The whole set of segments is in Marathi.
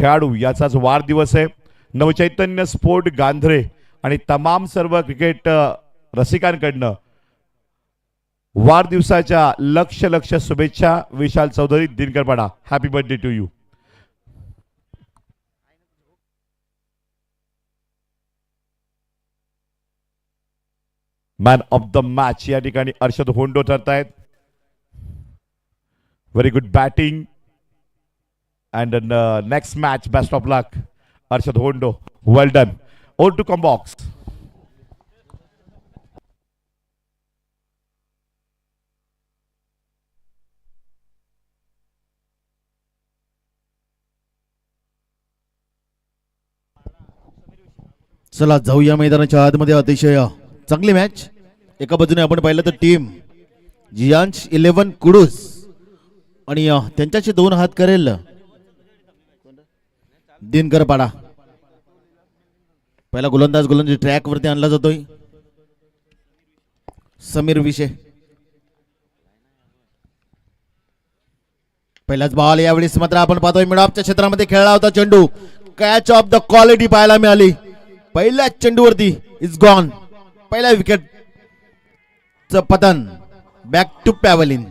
खेळाडू याचाच वाढदिवस आहे। नवचैतन्य स्पोर्ट गांधरे आणि तमाम सर्व क्रिकेट रसिकांकडनं वाढदिवसाच्या लक्ष शुभेच्छा। Vishal Chaudhari Dinkarpada, happy birthday to you. Man of the match या ठिकाणी अर्षद होंडो ठरतायत। Very good batting and next match best of luck Arshad Hondo, well done. Over to come box. चला जाऊया मैदानाच्या आतमध्ये। अतिशय चांगली मॅच। एका बाजूने आपण पाहिलं तर टीम जियांश 11 कुडूस आणि त्यांच्याशी 2 हात करेल दिनकरपाडा। पहिला गोलंदाज ट्रॅक वरती आणला जातोय समीर विषय। पहिलाच बॉल यावेळेस मात्र आपण पाहतोय मिड ऑफच्या क्षेत्रामध्ये खेळला होता चेंडू। कॅच ऑफ द क्वालिटी पाहायला मिळाली। पहिल्या चेंडूवरती इज गॉन। पहिल्या विकेट च पतन। Back to pavilion.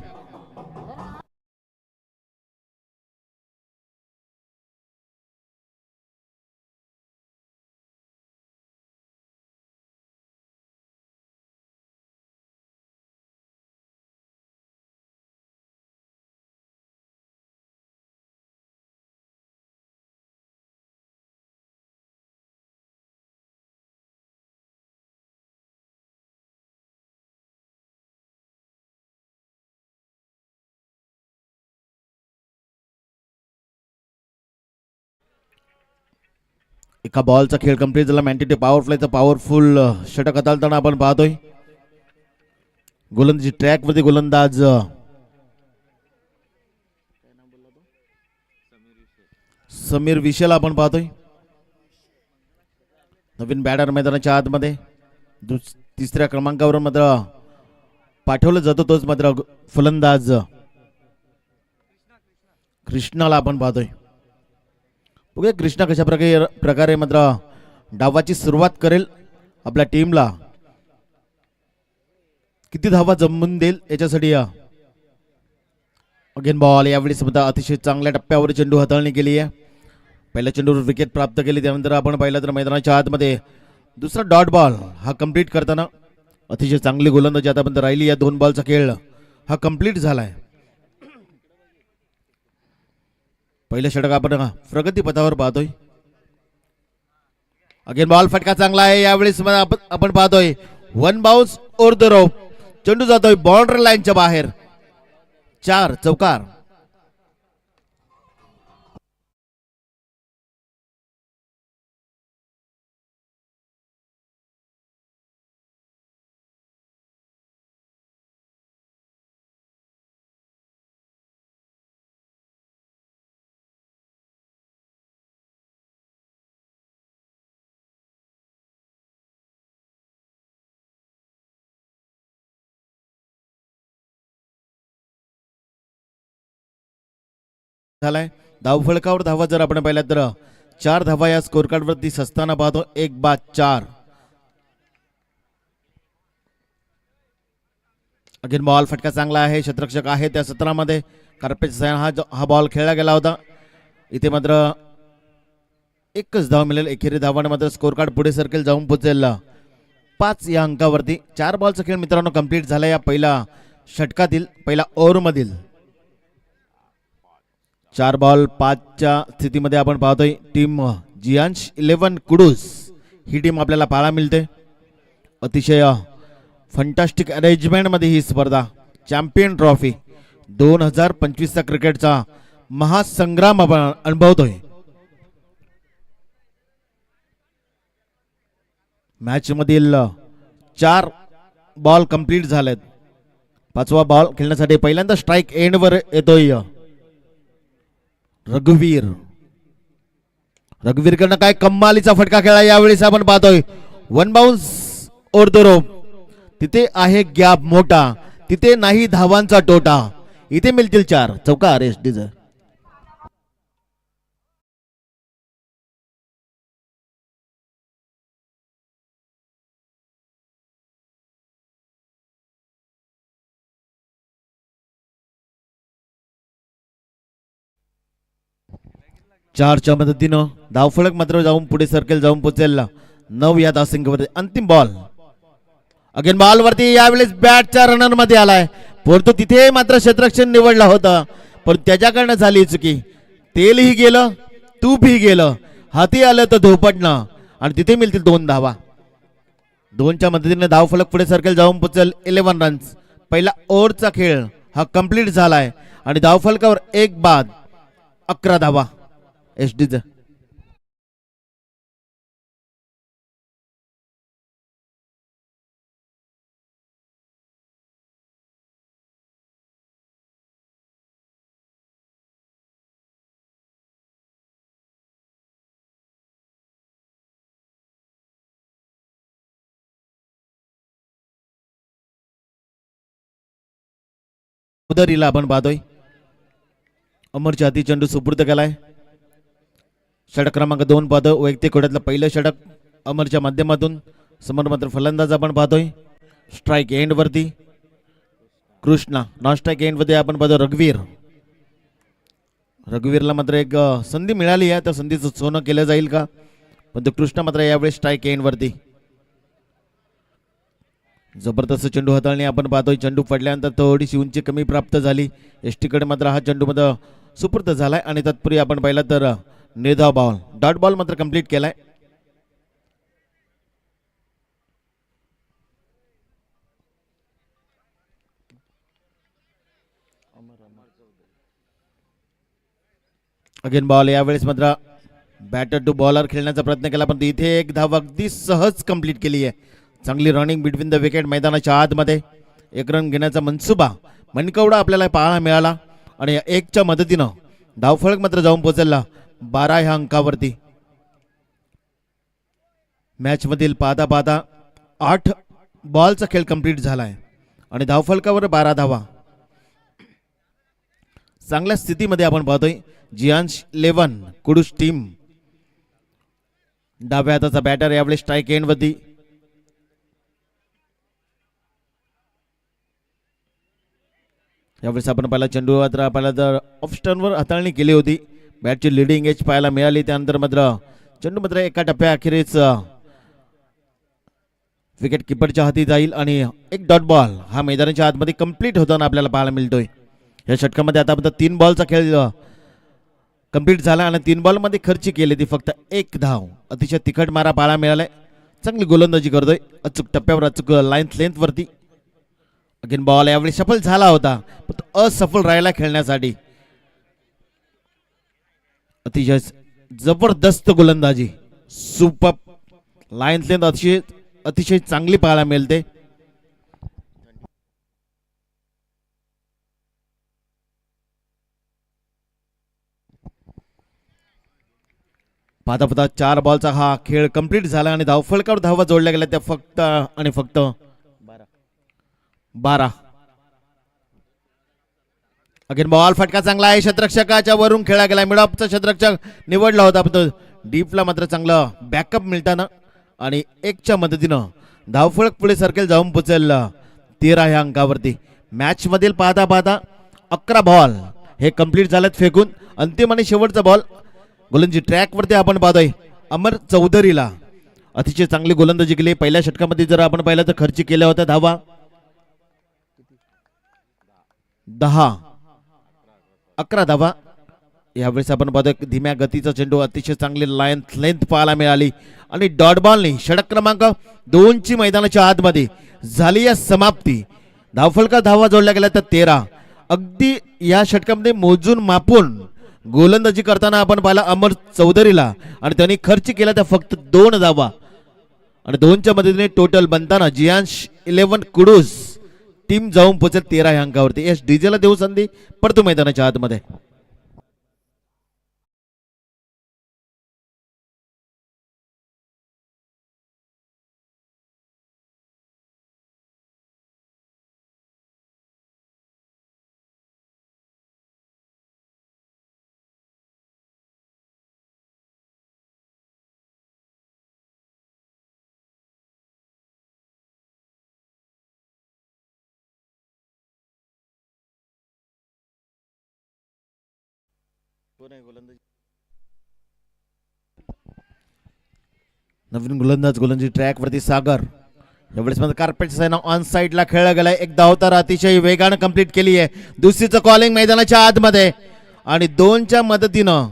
एका बॉलचा खेळ कंप्लीट झाला। मॅन्टिटी पॉवरफ्लायचा पॉवरफुल षटक हाताळताना आपण पाहतोय। गोलंदाजी ट्रॅक वरती गोलंदाज समीर विशेला आपण पाहतोय। नवीन बॅटर मैदानाच्या आतमध्ये 3ऱ्या क्रमांकावर मात्र पाठवलं जातो तोच मात्र फलंदाज कृष्णाला आपण पाहतोय। बघूया कृष्णा कशा प्रकारे मात्र डावाची सुरुवात करेल। आपल्या टीमला किती धावा जमवून देईल याच्यासाठी। अगेन बॉल यावेळेस मात्र अतिशय चांगल्या टप्प्यावर चेंडू हाताळणी केली आहे। पहिल्या चेंडूवर विकेट प्राप्त केली। त्यानंतर आपण पाहिलं तर मैदानाच्या आतमध्ये दुसरा डॉट बॉल हा कंप्लीट करताना अतिशय चांगली गोलंदाजी आतापर्यंत राहिली। या 2 बॉलचा खेळ हा कंप्लीट झालाय। पहिलं षटक आपण प्रगती पथावर पाहतोय। अगेन बॉल फटका चांगला आहे। यावेळेस आपण पाहतोय 1 बाउन्स ओव्हर द रोप। चेंडू जातोय बाउंड्री लाईनच्या बाहेर। 4 चौकार। झालाय। धावफलकावर धावा जर आपण पाहिल्या तर 4 धावा या स्कोर कार्ड वरती सस्ताना पाहतो। 1 बाद 4। अगेन बॉल फटका चांगला आहे। क्षेत्ररक्षक आहे त्या सत्रामध्ये कार्पेट हा बॉल खेळला गेला होता। इथे मात्र एकच धाव मिळेल। एकेरी धावाने मात्र स्कोर कार्ड पुढे सर्कल जाऊन पोहोचेल 5 या अंकावरती। 4 बॉलचा खेळ मित्रांनो कंप्लीट झाला या पहिल्या षटकातील पहिल्या ओव्हर मधील। 4 बॉल 5च्या स्थितीमध्ये आपण पाहतोय टीम जियांश 11 कुडूस ही टीम आपल्याला पाहायला मिळते। अतिशय फंटास्टिक अरेंजमेंट मध्ये ही स्पर्धा चॅम्पियन ट्रॉफी 2025 चा क्रिकेटचा महासंग्राम आपण अनुभवतोय। मॅच मधील 4 बॉल कंप्लीट झालेत। 5वा बॉल खेळण्यासाठी पहिल्यांदा स्ट्राइक एंड वर येतोय रघुवीर कडनं काय कमालीचा फटका खेळला। यावेळेस आपण पाहतोय 1 बाउन्स ओव्हर द रोप। तिथे आहे गॅप मोठा, तिथे नाही धावांचा टोटा। इथे मिळतील 4 चौकार। 4च्या मदतीनं धावफलक मात्र जाऊन पुढे सर्कल जाऊन पोहोचेल 9 या धावसंख्येवरती. अंतिम बॉल अगेन बॉल वरती, यावेळेस बॅटच्या रनर मध्ये आलाय, परंतु तिथे मात्र क्षेत्ररक्षण निवडला होता, पण त्याच्याकडनं झाली चुकी. तेलही गेलं, तूपही गेलं, हाती आलं तर धोपटणं, आणि तिथे मिळतील 2 धावा. 2च्या मदतीने धावफलक पुढे सर्कल जाऊन पोहोचेल 11 रन्स. पहिला ओव्हरचा खेळ हा कंप्लीट झालाय आणि धावफलकावर 1 बाद 11 धावा एसडीचं. उदरीला आपण पाहतोय अमरच्या हाती चेंडू सुपूर्द केलाय. षटक क्रमांक 2 पाहतो, वैयक्तिक कोड्यातलं पहिलं षटक अमरच्या माध्यमातून. समोर मात्र फलंदाज आपण पाहतोय स्ट्राईक एंड वरती कृष्णा, नॉन स्ट्राईक एंड वरती आपण पाहतो रघुवीर. रघुवीरला मात्र एक संधी मिळाली आहे, त्या संधीचं सोनं केलं जाईल का, पण तो कृष्णा मात्र यावेळी स्ट्राईक एंड वरती. जबरदस्त चेंडू हाताळणी आपण पाहतोय. चेंडू पडल्यानंतर थोडीशी उंची कमी प्राप्त झाली एसटीकडे, मात्र हा चेंडू मात्र सुपूर्द झालाय आणि तत्पूर्वी आपण पाहिलं तर निर्धाव बॉल डॉट बॉल मात्र कंप्लीट केलाय. अगेन बॉल, यावेळेस मात्र बॅटर टू बॉलर खेळण्याचा प्रयत्न केला, पण इथे 1 धाव अगदी सहज कंप्लीट केली आहे. चांगली रनिंग बिटवीन द विकेट, मैदानाच्या आतमध्ये 1 रन घेण्याचा मनसुबा मनकवडा आपल्याला पाहायला मिळाला आणि 1च्या मदतीनं धावफलक मात्र जाऊन पोहोचला 12 ह्या अंकावरती. मॅच मधील पाहता पाहता 8 बॉलचा खेळ कंप्लीट झालाय आणि धावफलकावर 12 धावा. चांगल्या स्थितीमध्ये आपण पाहतोय जियांश 11 कुडूस टीम. डाव्या हाताचा बॅटर यावेळी स्ट्राईक एंड वरती. यावेळेस आपण पाहिला चेंडू मात्र पाहिला तर ऑफ स्टर्नवर हाताळणी केली होती, बॅटची लिडिंग एज पाहायला मिळाली. त्यानंतर मात्र चेंडू मात्र एका टप्प्याअखेरीच विकेट किपरच्या हाती जाईल आणि 1 डॉट बॉल हा मैदानाच्या आतमध्ये कंप्लीट होताना आपल्याला पाहायला मिळतोय. या षटकामध्ये आतापर्यंत 3 बॉलचा खेळ कंप्लीट झाला आणि 3 बॉलमध्ये खर्ची केली ती फक्त 1 धाव. अतिशय तिखट मारा पाहायला मिळालाय, चांगली गोलंदाजी करतोय, अचूक टप्प्यावर अचूक लेंथ वरती. अगेन बॉल यावेळी सफल झाला होता, पण तो असफल राहिला खेळण्यासाठी. अतिशय जबरदस्त गोलंदाजी, सुपर लाईन लेंथ अतिशय चांगली पाहायला मिळते. पाहता पाहता 4 बॉलचा हा खेळ कंप्लीट झाला आणि धावफलकावर धावा जोडल्या गेल्या त्या फक्त आणि फक्त 12. अगेन बॉल फटका चांगला आहे, क्षेत्ररक्षकाच्या वरून खेळला गेला, मिडऑफचा क्षेत्ररक्षक निवडला होता, पण डीपला मात्र चांगलं बॅकअप मिळताना आणि 1च्या मदतीनं धावफलक पुढे सर्कल जाऊन पोहोचेल 13 ह्या अंकावरती. मॅच मधील पाहता पाहता 11 बॉल हे कंप्लीट झालेत फेकून. अंतिम आणि शेवटचा बॉल गोलंदाजी ट्रॅक वरती आपण पाहतोय अमर चौधरीला अतिशय चांगली गोलंदाजी केली. पहिल्या षटकामध्ये जर आपण पाहिलं तर खर्ची केल्या होत्या धावा 10 11 धावा. यावेळेस आपण पाहतोय धीम्या गतीचा चेंडू, अतिशय चांगली लेंथ पाहायला मिळाली आणि डॉट बॉलने षटक क्रमांक 2 ची मैदानाच्या आतमध्ये झाली या समाप्ती. धावफलका धावा जोडल्या गेल्या तर 13. अगदी या षटकामध्ये मोजून मापून गोलंदाजी करताना आपण पाहिला अमर चौधरीला आणि त्यांनी खर्च केला त्या फक्त 2 धावा आणि 2च्या मदतीने टोटल बनताना जियांश 11 कुडूस टीम जाऊन पोहोचेल 13 ह्या अंकावरती. एस डीजेला देऊ संधी परतू मैदानाच्या आतमध्ये. नवीन गोलंदाज गोलंदाजी ट्रॅकवरती सागर. यावेळेस मध्ये कार्पेट सायना ऑन साइडला खेळला गेलाय. एक धाव तर अतिशय वेगानं कंप्लीट केली आहे. दुसरीचं कॉलिंग मैदानाच्या आतमध्ये आणि 2च्या मदतीनं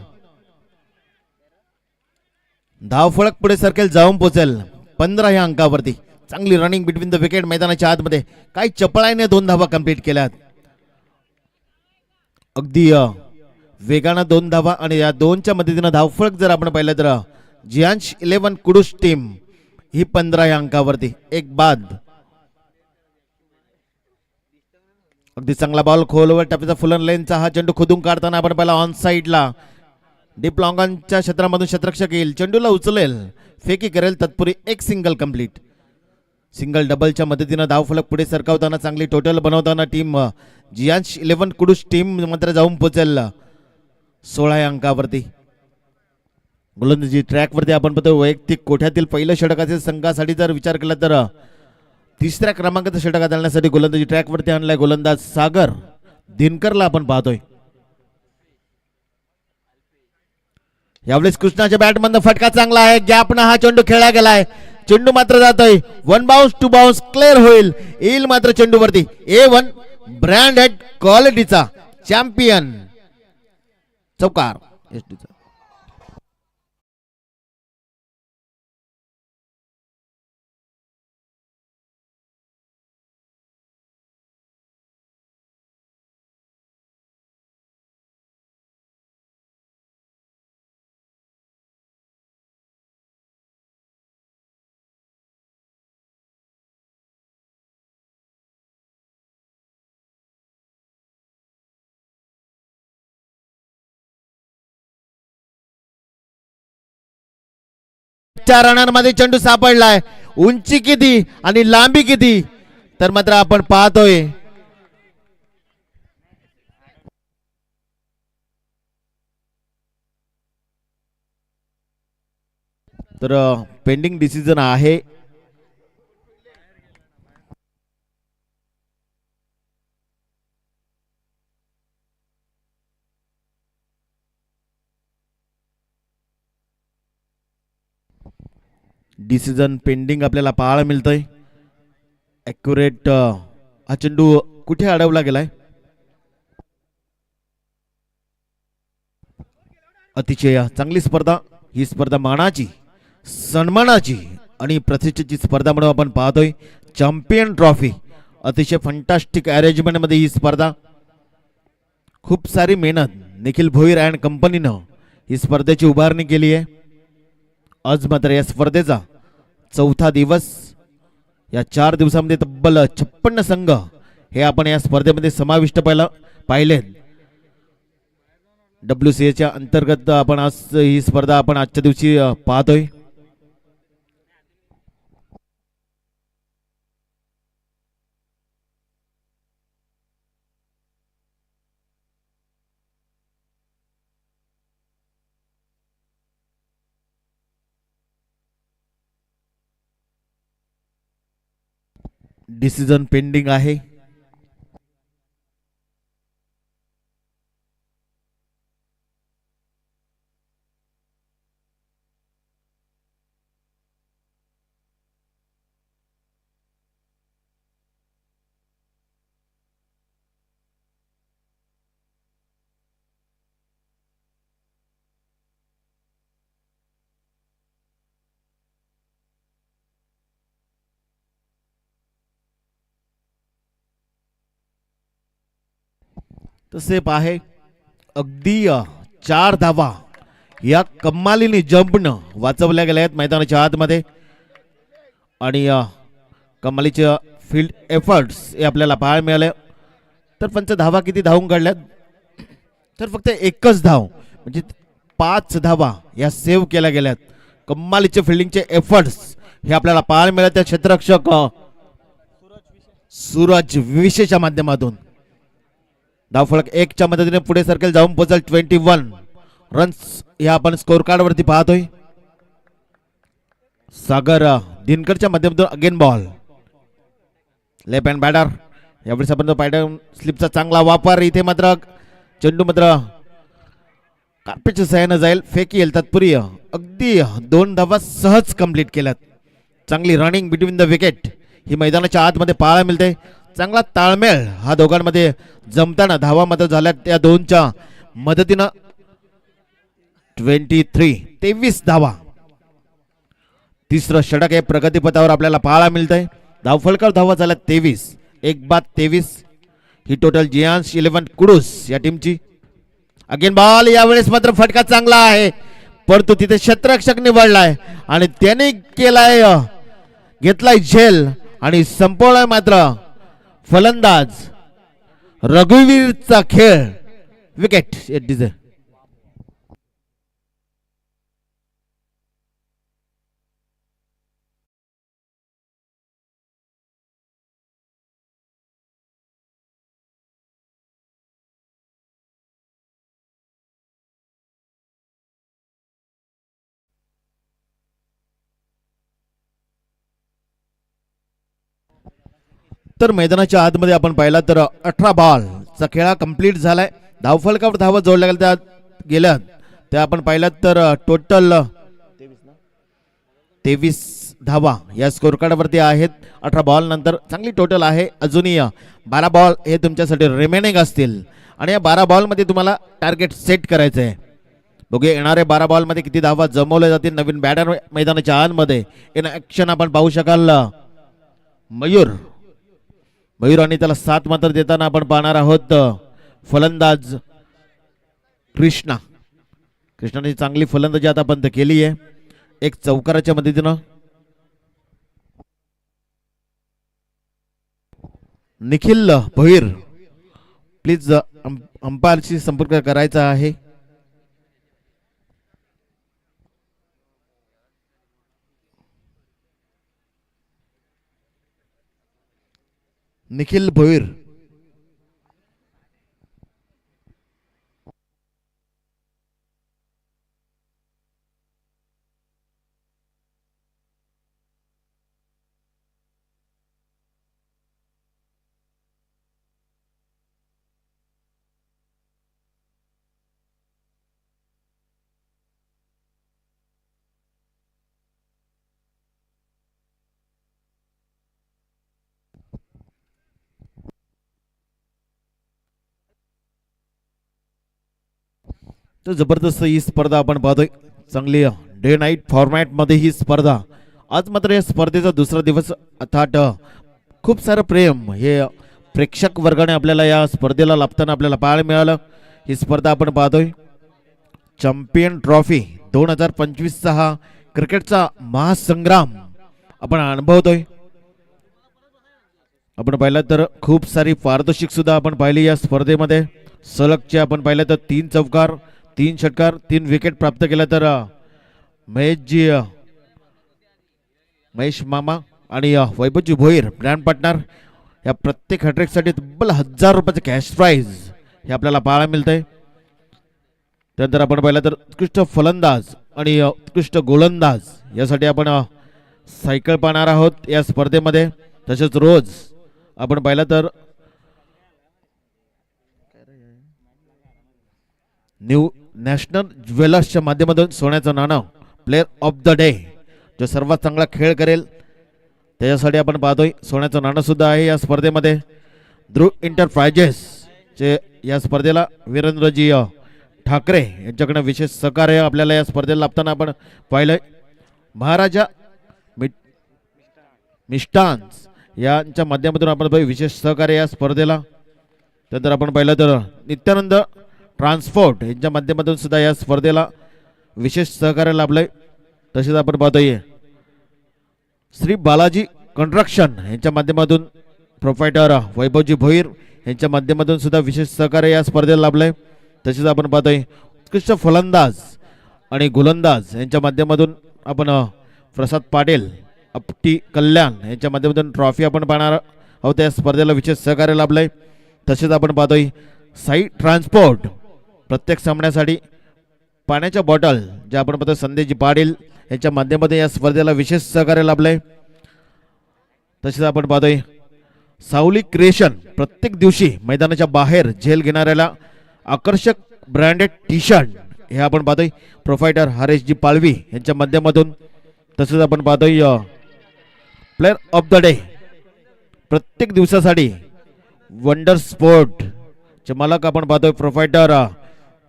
धाव फळक पुढे सरकेल, जाऊन पोचेल 15 या अंकावरती. चांगली रनिंग बिटवीन द विकेट मैदानाच्या आतमध्ये. काही चपळाईने 2 धावा कंप्लीट केल्यात. अगदी वेगानं 2 धावा आणि या 2च्या मदतीनं धावफळक जर आपण पाहिलं तर जियांश 11 कुडूस टीम ही 15 या अंकावरती. एक बाद. अगदी चांगला बॉल खोलवर टप्प्याचा फुलन लेनचा हा चेंडू खोदून काढताना आपण पाहिला ऑन साइडला डीप लॉंगांच्या क्षेत्रामधून क्षेत्ररक्षक येईल, चेंडूला उचलेल, फेकी करेल, तत्पूर्वी एक सिंगल कंप्लीट. सिंगल डबलच्या मदतीनं धावफलक पुढे सरकावताना चांगली टोटल बनवताना टीम जियांश 11 कुडूस टीम मात्र जाऊन पोहोचेल 16 या अंकावरती. गोलंदाजी ट्रॅकवरती आपण पाहतो वैयक्तिक कोठ्यातील पहिल्या षटकातील संघासाठी जर विचार केला तर 3ऱ्या क्रमांकाचा षटकात आणण्यासाठी गोलंदाजी ट्रॅकवरती आणलाय गोलंदाज सागर दिनकरला आपण पाहतोय. यावेळेस कृष्णाच्या बॅटमधनं फटका चांगला आहे. गॅपनं हा चेंडू खेळला गेलाय. चेंडू मात्र जातोय 1 बाउन्स 2 बाउन्स क्लिअर होईल. येईल मात्र चेंडूवरती A1 ब्रँडेड क्वालिटीचा चॅम्पियन चौकार. रनांमध्ये चेंडू सापडलाय. उंची किती आणि लांबी किती तर मात्र आपण पाहतोय. तर पेंडिंग डिसिजन आहे. डिसिजन पेंडिंग आपल्याला पाहायला मिळतंय. ॲक्युरेट हा चेंडू कुठे अडवला गेलाय. अतिशय चांगली स्पर्धा. ही स्पर्धा मानाची, सन्मानाची आणि प्रतिष्ठेची स्पर्धा म्हणून आपण पाहतोय. चॅम्पियन ट्रॉफी अतिशय फंटास्टिक अरेंजमेंट मध्ये ही स्पर्धा. खूप सारी मेहनत निखिल भोईर अँड कंपनीनं ही स्पर्धेची उभारणी केली आहे. आज मात्र या स्पर्धेचा 4था दिवस. या 4 दिवसामध्ये तब्बल 56 संघ हे आपण या स्पर्धेमध्ये समाविष्ट पाहिले. WCAच्या अंतर्गत आपण आज ही स्पर्धा आपण आजच्या दिवशी पाहतोय. डिसिजन पेंडिंग आहे. तसे आहे अगदी 4 धावा या कमालीने जंपनं वाचवल्या गेल्या आहेत मैदानाच्या आतमध्ये. आणि कमालीचे फील्ड एफर्ट्स हे आपल्याला पाहायला मिळाले. तर पंच धावा किती धावून काढल्यात तर फक्त एकच धाव म्हणजे 5 धावा या सेव्ह केल्या गेल्यात. कमालीचे फिल्डिंगचे एफर्ट्स हे आपल्याला पाहायला मिळाले त्या क्षेत्ररक्षक सूरज विशेषच्या माध्यमातून. धावफलक 1च्या मदतीने पुढे सरकेल, जाऊन पोहोचेल 21 रन्स या आपण स्कोर कार्ड वरती पाहतोय. सागर दिनकरच्या माध्यमातून again ball. Left hand batter. यावेळेस आपण पायडन स्लिपचा चांगला वापर. इथे मात्र चेंडू मात्र कार्पेटच्या सहाय्यानं जाईल. फेकी येईल तत्पूर्वी अगदी 2 धावा सहज कंप्लीट केल्यात. चांगली रनिंग बिटवीन द विकेट ही मैदानाच्या आतमध्ये पाहायला मिळते. चांगला ताळमेळ हा दोघांमध्ये जमताना धावा मात्र झाल्या त्या दोनच्या मदतीनं. 23 धावा. तिसरं षटक हे प्रगतीपथावर आपल्याला पाहायला मिळतंय. धावफलकावर धावा झाल्या 23. 1-23 ही टोटल जियांस 11 कुडूस या टीमची. Again ball. यावेळेस मात्र फटका चांगला आहे परंतु तिथे क्षेत्ररक्षक निवडलाय आणि त्याने केलाय घेतलाय झेल आणि संपवलाय मात्र फलंदाज रघुवीरचा खेळ. विकेट. तर मैदानाच्या आतमध्ये आपण पाहिला तर 18 बॉलचा खेळा कंप्लीट झालाय. धावफलकावर धावा जोडल्या गेल्या त्या आपण पाहिलात तर टोटल 23 धावा या स्कोर कार्डवरती आहेत. 18 बॉल नंतर चांगली टोटल आहे. अजूनही 12 बॉल हे तुमच्यासाठी रिमेनिंग असतील आणि या 12 बॉलमध्ये तुम्हाला टार्गेट सेट करायचं आहे. बघूया येणारे 12 बॉलमध्ये किती धावा जमवल्या जातील. नवीन बॅटर मैदानाच्या आतमध्ये इन ॲक्शन आपण पाहू शकाल. मयूर आणि त्याला 7 मात्र देताना आपण पाहणार आहोत फलंदाज कृष्णाने चांगली फलंदाजी आतापर्यंत केली आहे. एक चौकाराच्या मदतीनं निखिल भोईर प्लीज अंपायरशी संपर्क करायचा आहे. निखिल भोईर. तर जबरदस्त ही स्पर्धा आपण पाहतोय. चांगली डे नाईट फॉर्मॅट मध्ये ही स्पर्धा. आज मात्र या स्पर्धेचा दुसरा दिवस अर्थात खूप सारं प्रेम हे प्रेक्षक वर्गाने आपल्याला या स्पर्धेला लाभताना आपल्याला पाहायला मिळालं. ही स्पर्धा आपण पाहतोय चॅम्पियन ट्रॉफी 2025चा हा क्रिकेटचा महासंग्राम आपण अनुभवतोय. आपण पाहिलं तर खूप सारी पारदर्शक सुद्धा आपण पाहिली या स्पर्धेमध्ये. सलगचे आपण पाहिलं तर 3 चौकार 3 षटकार 3 विकेट प्राप्त केल्या तर महेश मामा आणि वैभवजी भोईर ब्रँड पार्टनर या प्रत्येक हॅट्रिकसाठी तब्बल 1000 रुपयाचे कॅश प्राइज हे आपल्याला पाहायला मिळतंय. त्यानंतर आपण पाहिलं तर उत्कृष्ट फलंदाज आणि उत्कृष्ट गोलंदाज यासाठी आपण सायकल पाहणार आहोत या स्पर्धेमध्ये. तसेच रोज आपण पाहिलं तर न्यू नॅशनल ज्वेलर्सच्या माध्यमातून सोन्याचं नाणं प्लेअर ऑफ द डे जो सर्वात चांगला खेळ करेल त्याच्यासाठी आपण पाहतोय सोन्याचं नाणं सुद्धा आहे या स्पर्धेमध्ये. ध्रुव एंटरप्राइजेस चे या स्पर्धेला वीरेंद्रजी ठाकरे यांच्याकडे विशेष सहकार्य आपल्याला या स्पर्धेला लाभताना आपण पाहिलंय. महाराजा मिष्टान्स यांच्या माध्यमातून आपण विशेष सहकार्य या स्पर्धेला. त्यानंतर आपण पाहिलं तर नित्यानंद ट्रान्सपोर्ट यांच्या माध्यमातून सुद्धा या स्पर्धेला विशेष सहकार्य लाभलंय. तसेच आपण पाहतोय श्री बालाजी कंस्ट्रक्शन यांच्या माध्यमातून प्रोप्रायटर वैभवजी भोईर यांच्या माध्यमातून सुद्धा विशेष सहकार्य या स्पर्धेला लाभलंय. तसेच आपण पाहतोय उत्कृष्ट फलंदाज आणि गोलंदाज यांच्या माध्यमातून आपण प्रसाद पाटील अपटी कल्याण यांच्या माध्यमातून ट्रॉफी आपण पाहणार आहोत. या स्पर्धेला विशेष सहकार्य लाभलंय. तसेच आपण पाहतोय साई ट्रान्सपोर्ट प्रत्येक सामन्यासाठी पाण्याच्या बॉटल ज्या आपण पाहतो संदेशजी पाटील यांच्या माध्यमातून या स्पर्धेला विशेष सहकार्य लाभलंय. तसेच आपण पाहतोय सावली क्रिएशन प्रत्येक दिवशी मैदानाच्या बाहेर झेल घेणाऱ्याला आकर्षक ब्रँडेड टी शर्ट हे आपण पाहतोय प्रोफायटर हरेशजी पाळवी यांच्या माध्यमातून. तसंच आपण पाहतोय प्लेअर ऑफ द डे प्रत्येक दिवसासाठी वंडर स्पोर्ट चे मालक आपण पाहतोय प्रोफायटर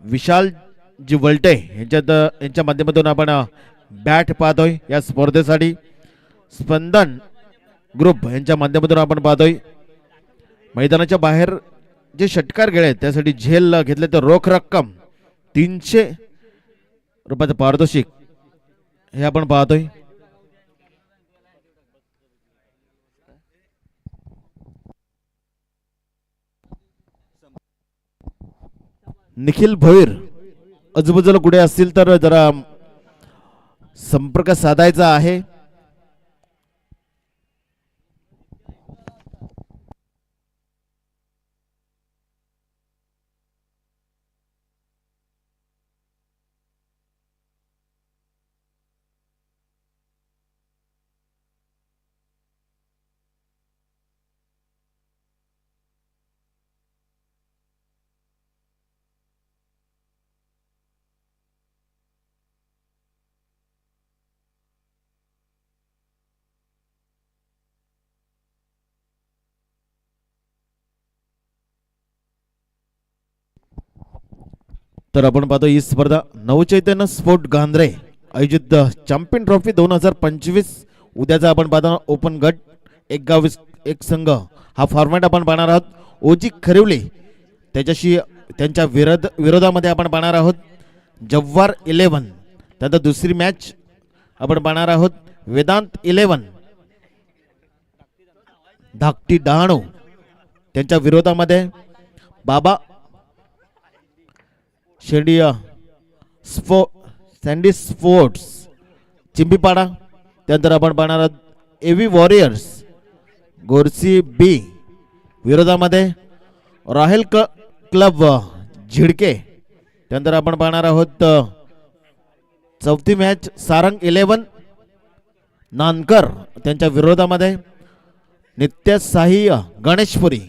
विशालजी वलटे यांच्या माध्यमातून आपण बॅट पाहतोय या स्पर्धेसाठी. स्पंदन ग्रुप यांच्या माध्यमातून आपण पाहतोय मैदानाच्या बाहेर जे षटकार गेले त्यासाठी झेल घेतले तर रोख रक्कम 300 रुपयाचं पारितोषिक हे आपण पाहतोय. निखिल भोईर आजूबाजूला कुठे असतील तर जरा संपर्क साधायचा आहे. तर आपण पाहतो ही स्पर्धा नवचैतन्य स्पोर्ट गांधरे आयोजित चॅम्पियन ट्रॉफी 2025. उद्याचा आपण पाहतो ओपन गट एक गाव एक संघ हा फॉर्मॅट आपण पाहणार आहोत. ओजी खरिवले त्याच्याशी त्यांच्या विरोधामध्ये आपण पाहणार आहोत जव्हार 11. त्यानंतर दुसरी मॅच आपण पाहणार आहोत वेदांत 11 धाकटी डहाणू त्यांच्या विरोधामध्ये बाबा सँडी स्पोर्ट्स चिंबीपाडा. त्यानंतर आपण पाहणार आहोत एव्ही वॉरियर्स गोरसी बी विरोधामध्ये राहेल क्लब झिडके. त्यानंतर आपण पाहणार आहोत चौथी मॅच सारंग 11 नानकर त्यांच्या विरोधामध्ये नित्य साई गणेशपुरी.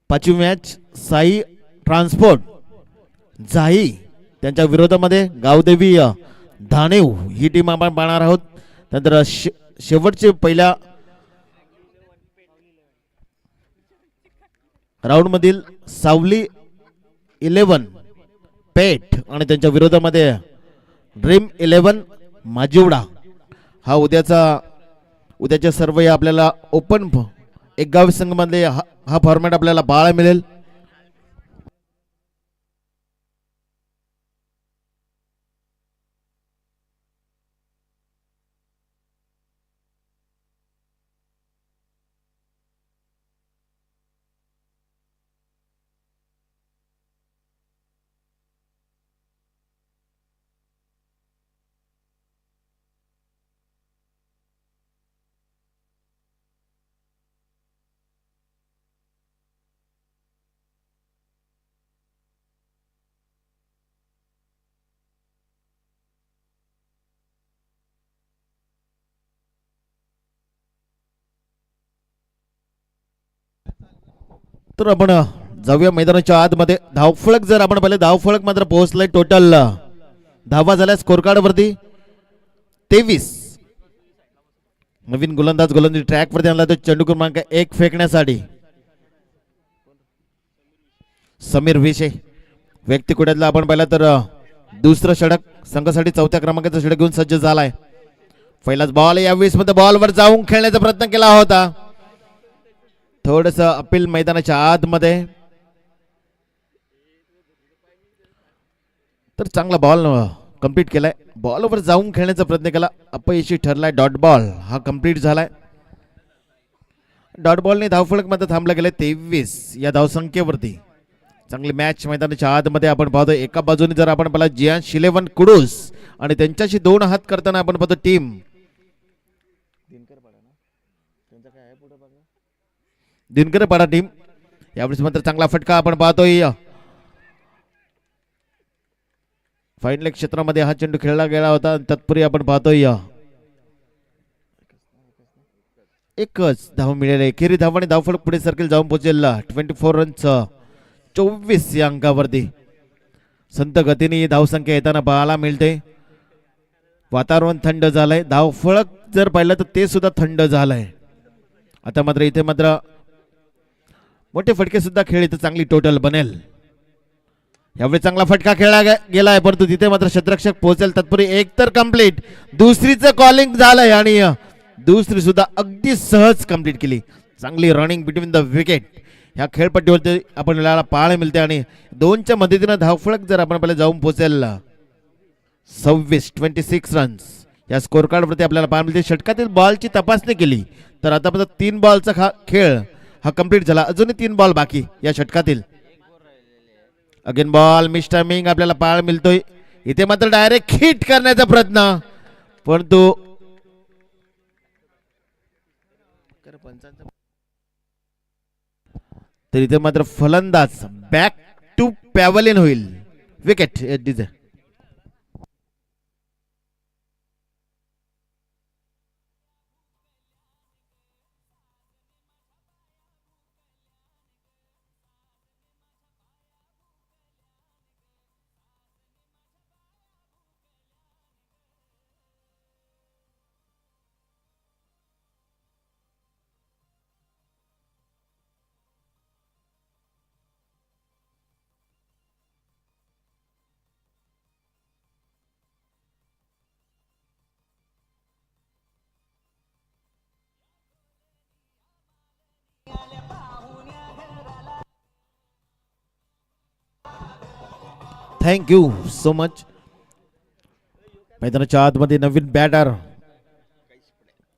पाचवी मॅच साई ट्रान्सपोर्ट जाई त्यांच्या विरोधामध्ये गावदेवी धानेव ही टीम आपण पाहणार आहोत. त्यानंतर शेवटचे पहिल्या राऊंड मधील सावली 11 पेठ आणि त्यांच्या विरोधामध्ये ड्रीम 11 माजिवडा. हा उद्याच्या सर्व आपल्याला ओपन एक गाव संघ मधले हा फॉर्मॅट आपल्याला पाहायला मिळेल. तर आपण जाऊया मैदानाच्या आतमध्ये. धावफलक जर आपण पाहिले धावफलक मात्र पोहोचलाय टोटल धावा झाल्या स्कोर कार्ड वरती 23. नवीन गोलंदाज ट्रॅक वरती आणला तो चेंडू क्रमांक 1 फेकण्यासाठी समीर विशे. व्यक्ती कुठ्यातला आपण पाहिला तर दुसरं षटक संघासाठी चौथ्या क्रमांकाचा षटक घेऊन सज्ज झालाय. पहिलाच बॉल या 20 मध्ये बॉलवर जाऊन खेळण्याचा प्रयत्न केला होता. थोडस अपील मैदानाच्या आतमध्ये तर चांगला बॉल कंप्लीट केलाय. बॉलवर जाऊन खेळण्याचा प्रयत्न केला अपयशी ठरलाय. डॉट बॉल हा कंप्लीट झालाय. डॉट बॉलने धावफलक मध्ये थांबला गेलाय 23 या धावसंख्येवरती. चांगली मॅच मैदानाच्या आतमध्ये आपण पाहतो. एका बाजूने जर आपण पाहिला जियान शिलेवन कुडूस आणि त्यांच्याशी 2 हात करताना आपण पाहतो टीम दिनकरपाडा टीम. यावेळेस मात्र चांगला फटका आपण पाहतोय. फाईन लेग क्षेत्रामध्ये हा चेंडू खेळला गेला होता. तत्पूर्वी आपण पाहतोय एकच धाव मिळाले. एकेरी धावाने धावफलक पुढे सर्कल जाऊन पोहोचेल 24 रन्स 24 या अंकावरती. संत गतीने धावसंख्या येताना पाहायला मिळते. वातावरण थंड झालंय. धावफळक जर पाहिलं तर ते सुद्धा थंड झालंय. आता मात्र इथे मात्र मोठे फटके सुद्धा खेळ इथे चांगली टोटल बनेल. यावेळी चांगला फटका खेळला गेलाय परंतु तिथे मात्र क्षेत्ररक्षक पोहोचेल तत्पूर्वी एक तर कंप्लीट, दुसरीचं कॉलिंग झालंय आणि दुसरी सुद्धा अगदी सहज कंप्लीट केली. चांगली रनिंग बिटवीन द विकेट ह्या खेळपट्टीवरती आपल्याला पाहायला मिळते आणि दोनच्या मदतीनं धावफळक जर आपण आपल्याला जाऊन पोहोचेल 26 रन्स या स्कोर कार्डवरती आपल्याला पाहायला मिळते. षटकातील बॉलची तपासणी केली तर आतापर्यंत 3 बॉलचा खेळ हा कंप्लीट झाला. अजूनही 3 बॉल बाकी या षटकातील. अगेन बॉल मिस टायमिंग आपल्याला पाहायला मिळतोय. इथे मात्र डायरेक्ट हिट करण्याचा प्रयत्न परंतु तर इथे मात्र फलंदाज बॅक टू पॅव्हलियन होईल. Wicket thank you so much. मैदानाच्या आतमध्ये नवीन बॅटर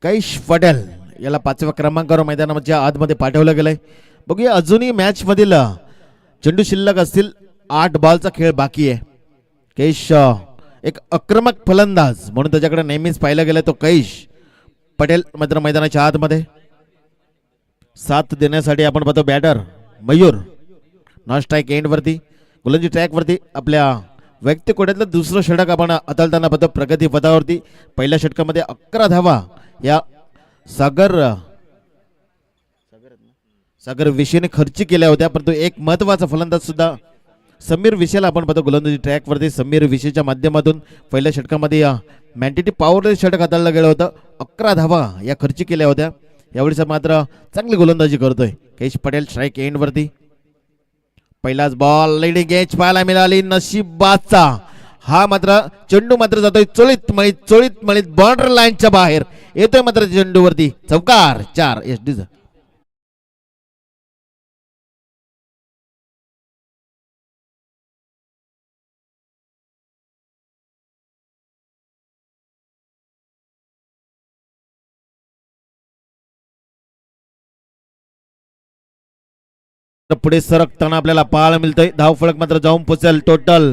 कैश पटेल याला 5व्या क्रमांकावर मैदानाच्या आतमध्ये पाठवलं गेलंय. बघूया अजूनही मॅच मधील चेंडू शिल्लक असतील. 8 बॉलचा खेळ बाकी आहे. कैश एक आक्रमक फलंदाज म्हणून त्याच्याकडे नेहमीच पाहिलं गेलं. तो कैश पटेल मात्र मैदानाच्या आतमध्ये साथ देण्यासाठी आपण पाहतो batter Mayur non strike end वरती गोलंदाजी ट्रॅक वरती आपल्या वैयक्तिक कोट्यातलं दुसरं षटक आपण अतलताना पाहतो प्रगती पथावरती. पहिल्या षटकामध्ये 11 धावा या सागर विषयने खर्च केल्या होत्या परंतु एक महत्वाचा फलंदाज सुद्धा समीर विषयला आपण पाहतो गोलंदाजी ट्रॅक वरती. समीर विषयच्या माध्यमातून पहिल्या षटकामध्ये मॅन्टिटी पॉवर षटक हाताळलं गेलं होतं. 11 धावा या खर्च केल्या होत्या. यावेळी मात्र चांगली गोलंदाजी करतोय कैश पटेल स्ट्राईक एंड वरती. पहिलाच बॉल लीडिंग एज पाहायला मिळाली नशिबाचा. हा मात्र चेंडू मात्र जातोय चोळीत मळीत बॉर्डर लाईनच्या बाहेर येतोय मात्र चेंडूवरती चौकार. 4 SD. पुढे सरकताना आपल्याला पाहायला मिळतंय. धावफळक मात्र जाऊन पोचेल टोटल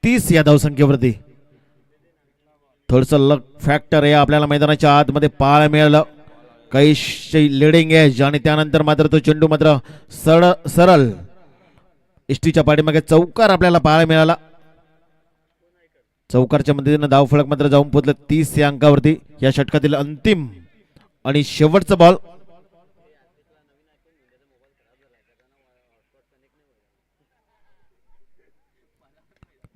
30 या धावसंख्येवरती. थोडस लक फॅक्टर आहे आपल्याला मैदानाच्या आतमध्ये पाहायला मिळालं. कैशी लिडिंग एज आणि त्यानंतर मात्र तो चेंडू मात्र सरळ एसटीच्या पाठीमागे चौकार आपल्याला पाहायला मिळाला. चौकारच्या मदतीने धावफळक मात्र जाऊन पोचलं 30 या अंकावरती. या षटकातील अंतिम आणि शेवटचा बॉल.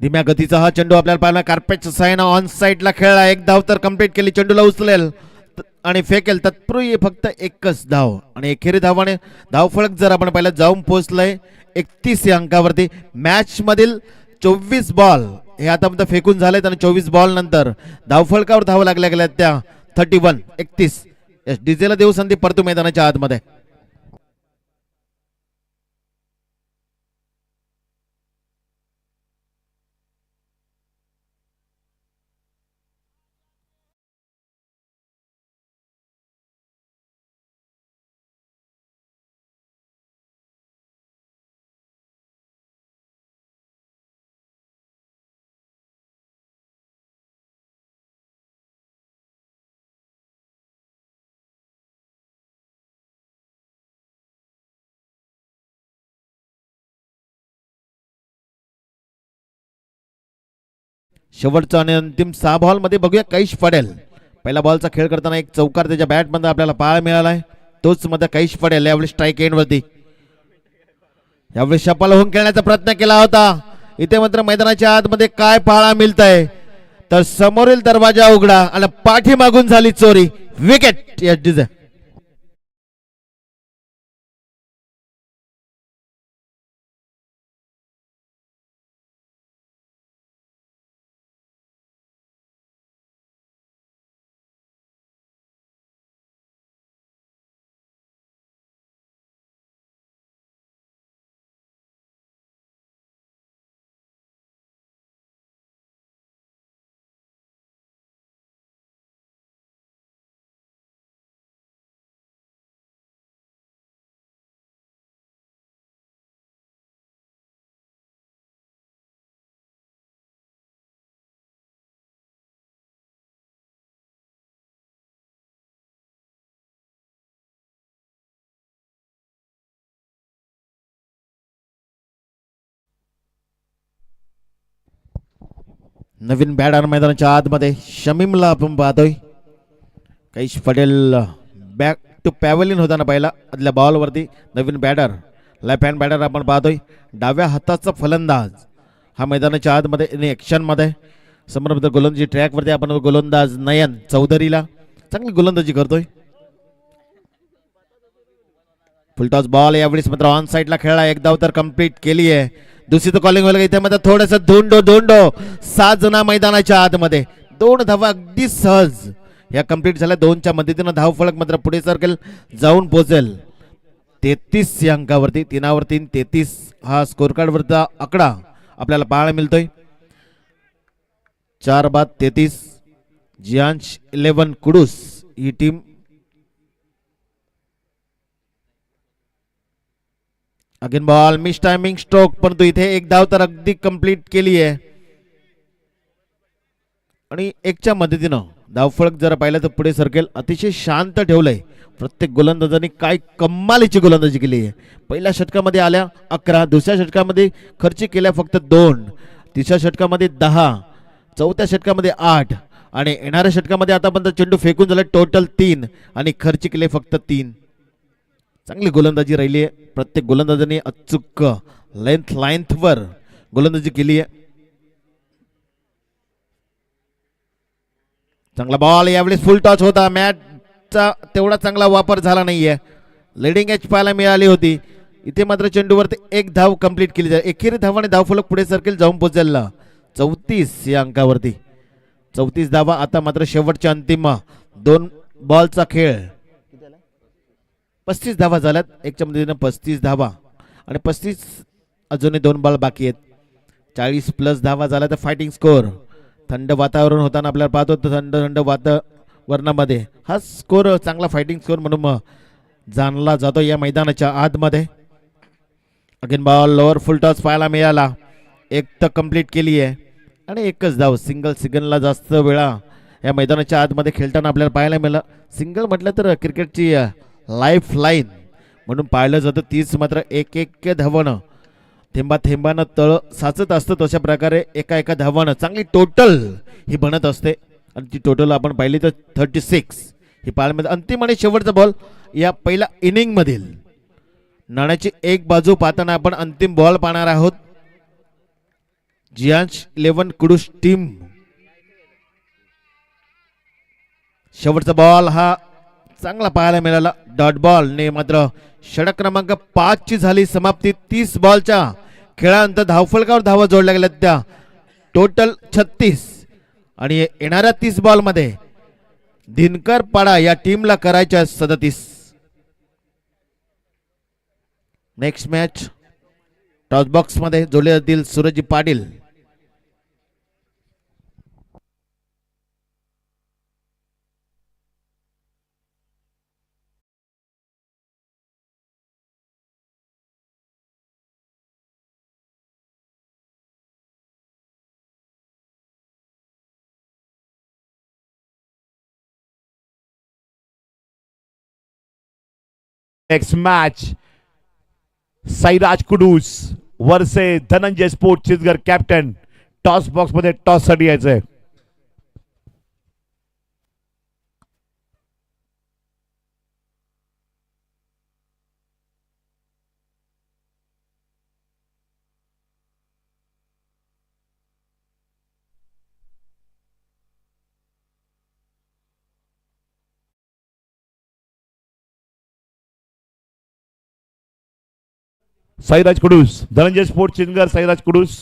धीम्या गतीचा हा चेंडू आपल्याला पाहायला कार्पेटच्या साईन ऑन साईडला खेळला. एक धाव तर कंप्लीट केली. चेंडूला उचलेल आणि फेकेल तत्पूर्वी फक्त एकच धाव आणि एकेरी धावाने धावफळक जर आपण पाहिलं जाऊन पोहोचलंय 31 या अंकावरती. मॅच मधील 24 बॉल हे आता फेकून झालेत आणि 24 बॉल नंतर धावफळकावर धावा लागल्या गेल्या त्या 31. डीजेला देऊ संधी परतू मैदानाच्या आतमध्ये. शेवटचा आणि अंतिम 6 बॉल मध्ये बघूया कैश पटेल. पहिला बॉलचा खेळ करताना एक चौकार त्याच्या बॅट मध्ये आपल्याला पाहायला मिळालाय. तोच मध्ये कैश पटेल यावेळी स्ट्राईक एंड वरती. यावेळी शपाल होऊन खेळण्याचा प्रयत्न केला होता. इथे मात्र मैदानाच्या आतमध्ये काय पाहायला मिळतंय तर समोरील दरवाजा उघडा आणि पाठीमागून झाली चोरी. विकेट एसडीचे. नवीन बॅटर मैदानाच्या आतमध्ये शमीमला आपण पाहतोय. Kaish Patel back to pavilion होताना पहिला आदल्या बॉलवरती नवीन बॅटर लेफ्ट हँड बॅटर आपण पाहतोय. डाव्या हाताचा फलंदाज हा मैदानाच्या आतमध्ये ॲक्शनमध्ये. समोर गोलंदाजी ट्रॅकवरती आपण गोलंदाज नयन चौधरीला चांगली गोलंदाजी करतोय. फुलटॉस बॉल यावेळेस मात्र ऑन साईडला खेळला. एक धाव तर कंप्लीट केली आहे. दुसरी तर कॉलिंग व्हायला इथे मात्र थोडस धोंडो 7 जण मैदानाच्या आतमध्ये 2 धावा अगदी सहज या कंप्लीट झाल्या. 2च्या मदतीनं धाव फलक मात्र पुढे सर्कल जाऊन पोहोचेल 33 या अंकावरती. 3वर 3 33 हा स्कोर कार्ड वरचा आकडा आपल्याला पाहायला मिळतोय. 4 बाद 33. जियांश 11 कुडूस ही team again ball miss timing stroke, परंतु इथे एक धाव तर अगदी कंप्लीट केली आहे. आणि 1च्या मदतीनं धावफलक जर पाहिलं तर पुढे सरकेल अतिशय शांत ठेवलंय. प्रत्येक गोलंदाजांनी काय कमालीची गोलंदाजी केली आहे. पहिल्या षटकामध्ये आल्या 11, दुसऱ्या षटकामध्ये खर्ची केल्या फक्त 2, तिसऱ्या षटकामध्ये 10, चौथ्या षटकामध्ये 8 आणि येणाऱ्या षटकामध्ये आतापर्यंत चेंडू फेकून झाले टोटल 3 आणि खर्ची केले फक्त 3. चांगली गोलंदाजी राहिली आहे. प्रत्येक गोलंदाजांनी अचूक लाईनवर गोलंदाजी केली आहे. चांगला बॉल यावेळेस फुल टॉच होता. मॅचचा तेवढा चांगला वापर झाला नाहीये. लिडिंग एच पाहायला मिळाली होती. इथे मात्र चेंडूवरती 1 धाव कंप्लीट केली जाईल. एकेरी धावाने धावफलक पुढे सर्कल जाऊन पोहोचला 34 या अंकावरती. 34 धावा. आता मात्र शेवटच्या अंतिम 2 बॉलचा खेळ. 35 धावा झाल्यात. 1च्या मदतीनं 35 धावा आणि 35 अजूनही 2 बॉल बाकी आहेत. 40 प्लस धावा झाल्या तर फायटिंग स्कोर. थंड वातावरण होताना आपल्याला पाहतो थंड वातावरणामध्ये हा स्कोर चांगला फायटिंग स्कोर म्हणून जाणला जातो या मैदानाच्या आतमध्ये. अगेन बॉल लोअर फुल टॉस पाहायला मिळाला. 1 तर कंप्लीट केली आहे आणि 1च धाव. सिंगलला जास्त वेळा या मैदानाच्या आतमध्ये खेळताना आपल्याला पाहायला मिळालं. सिंगल म्हटलं तर क्रिकेटची लाईफ लाईन म्हणून पाहिलं जातं. तीच मात्र एक धावणं थेंबा थेंबानं तळ साचत असतं. तशा प्रकारे एका धावानं चांगली टोटल ही बनत असते. आणि ती टोटल आपण पाहिली तर 36 ही पाहायला. अंतिम आणि शेवटचा बॉल या पहिल्या इनिंग मधील नाण्याची एक बाजू पाहताना आपण अंतिम बॉल पाहणार आहोत. जियांश 11 कुडूस टीम शेवटचा बॉल हा चांगला पाहायला मिळाला. डॉट बॉल ने मात्र षटक क्रमांक 5 ची झाली समाप्ती. 30 बॉलच्या खेळानंतर धावफलकावर धावा जोडल्या गेल्या त्या टोटल 36 आणि येणाऱ्या 30 बॉल मध्ये दिनकर पाडा या टीमला करायच्या 37. नेक्स्ट मॅच टॉस बॉक्स मध्ये जोडले जातील Suraj Patil. Next match Sairaj Kudus versus Dhananjay sport Chichgar captain. Toss box मध्ये टॉस साठी यायचंय. Sairaj Kudus, Dhananjay sport Chinchgad, Sairaj Kudus.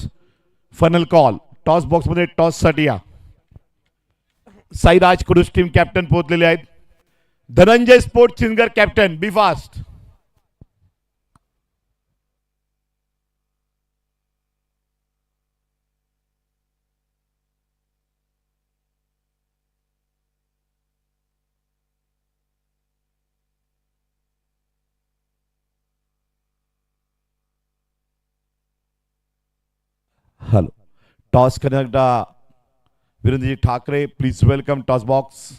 Final call. Toss box मध्ये टॉस साठी या. साईराज कुडूस टीम कॅप्टन पोहोचलेले आहेत. Dhananjay sport Chinchgad captain, be fast. Hello. Toss करण्याकरता वीरेंद्रजी Thakre, please welcome toss box.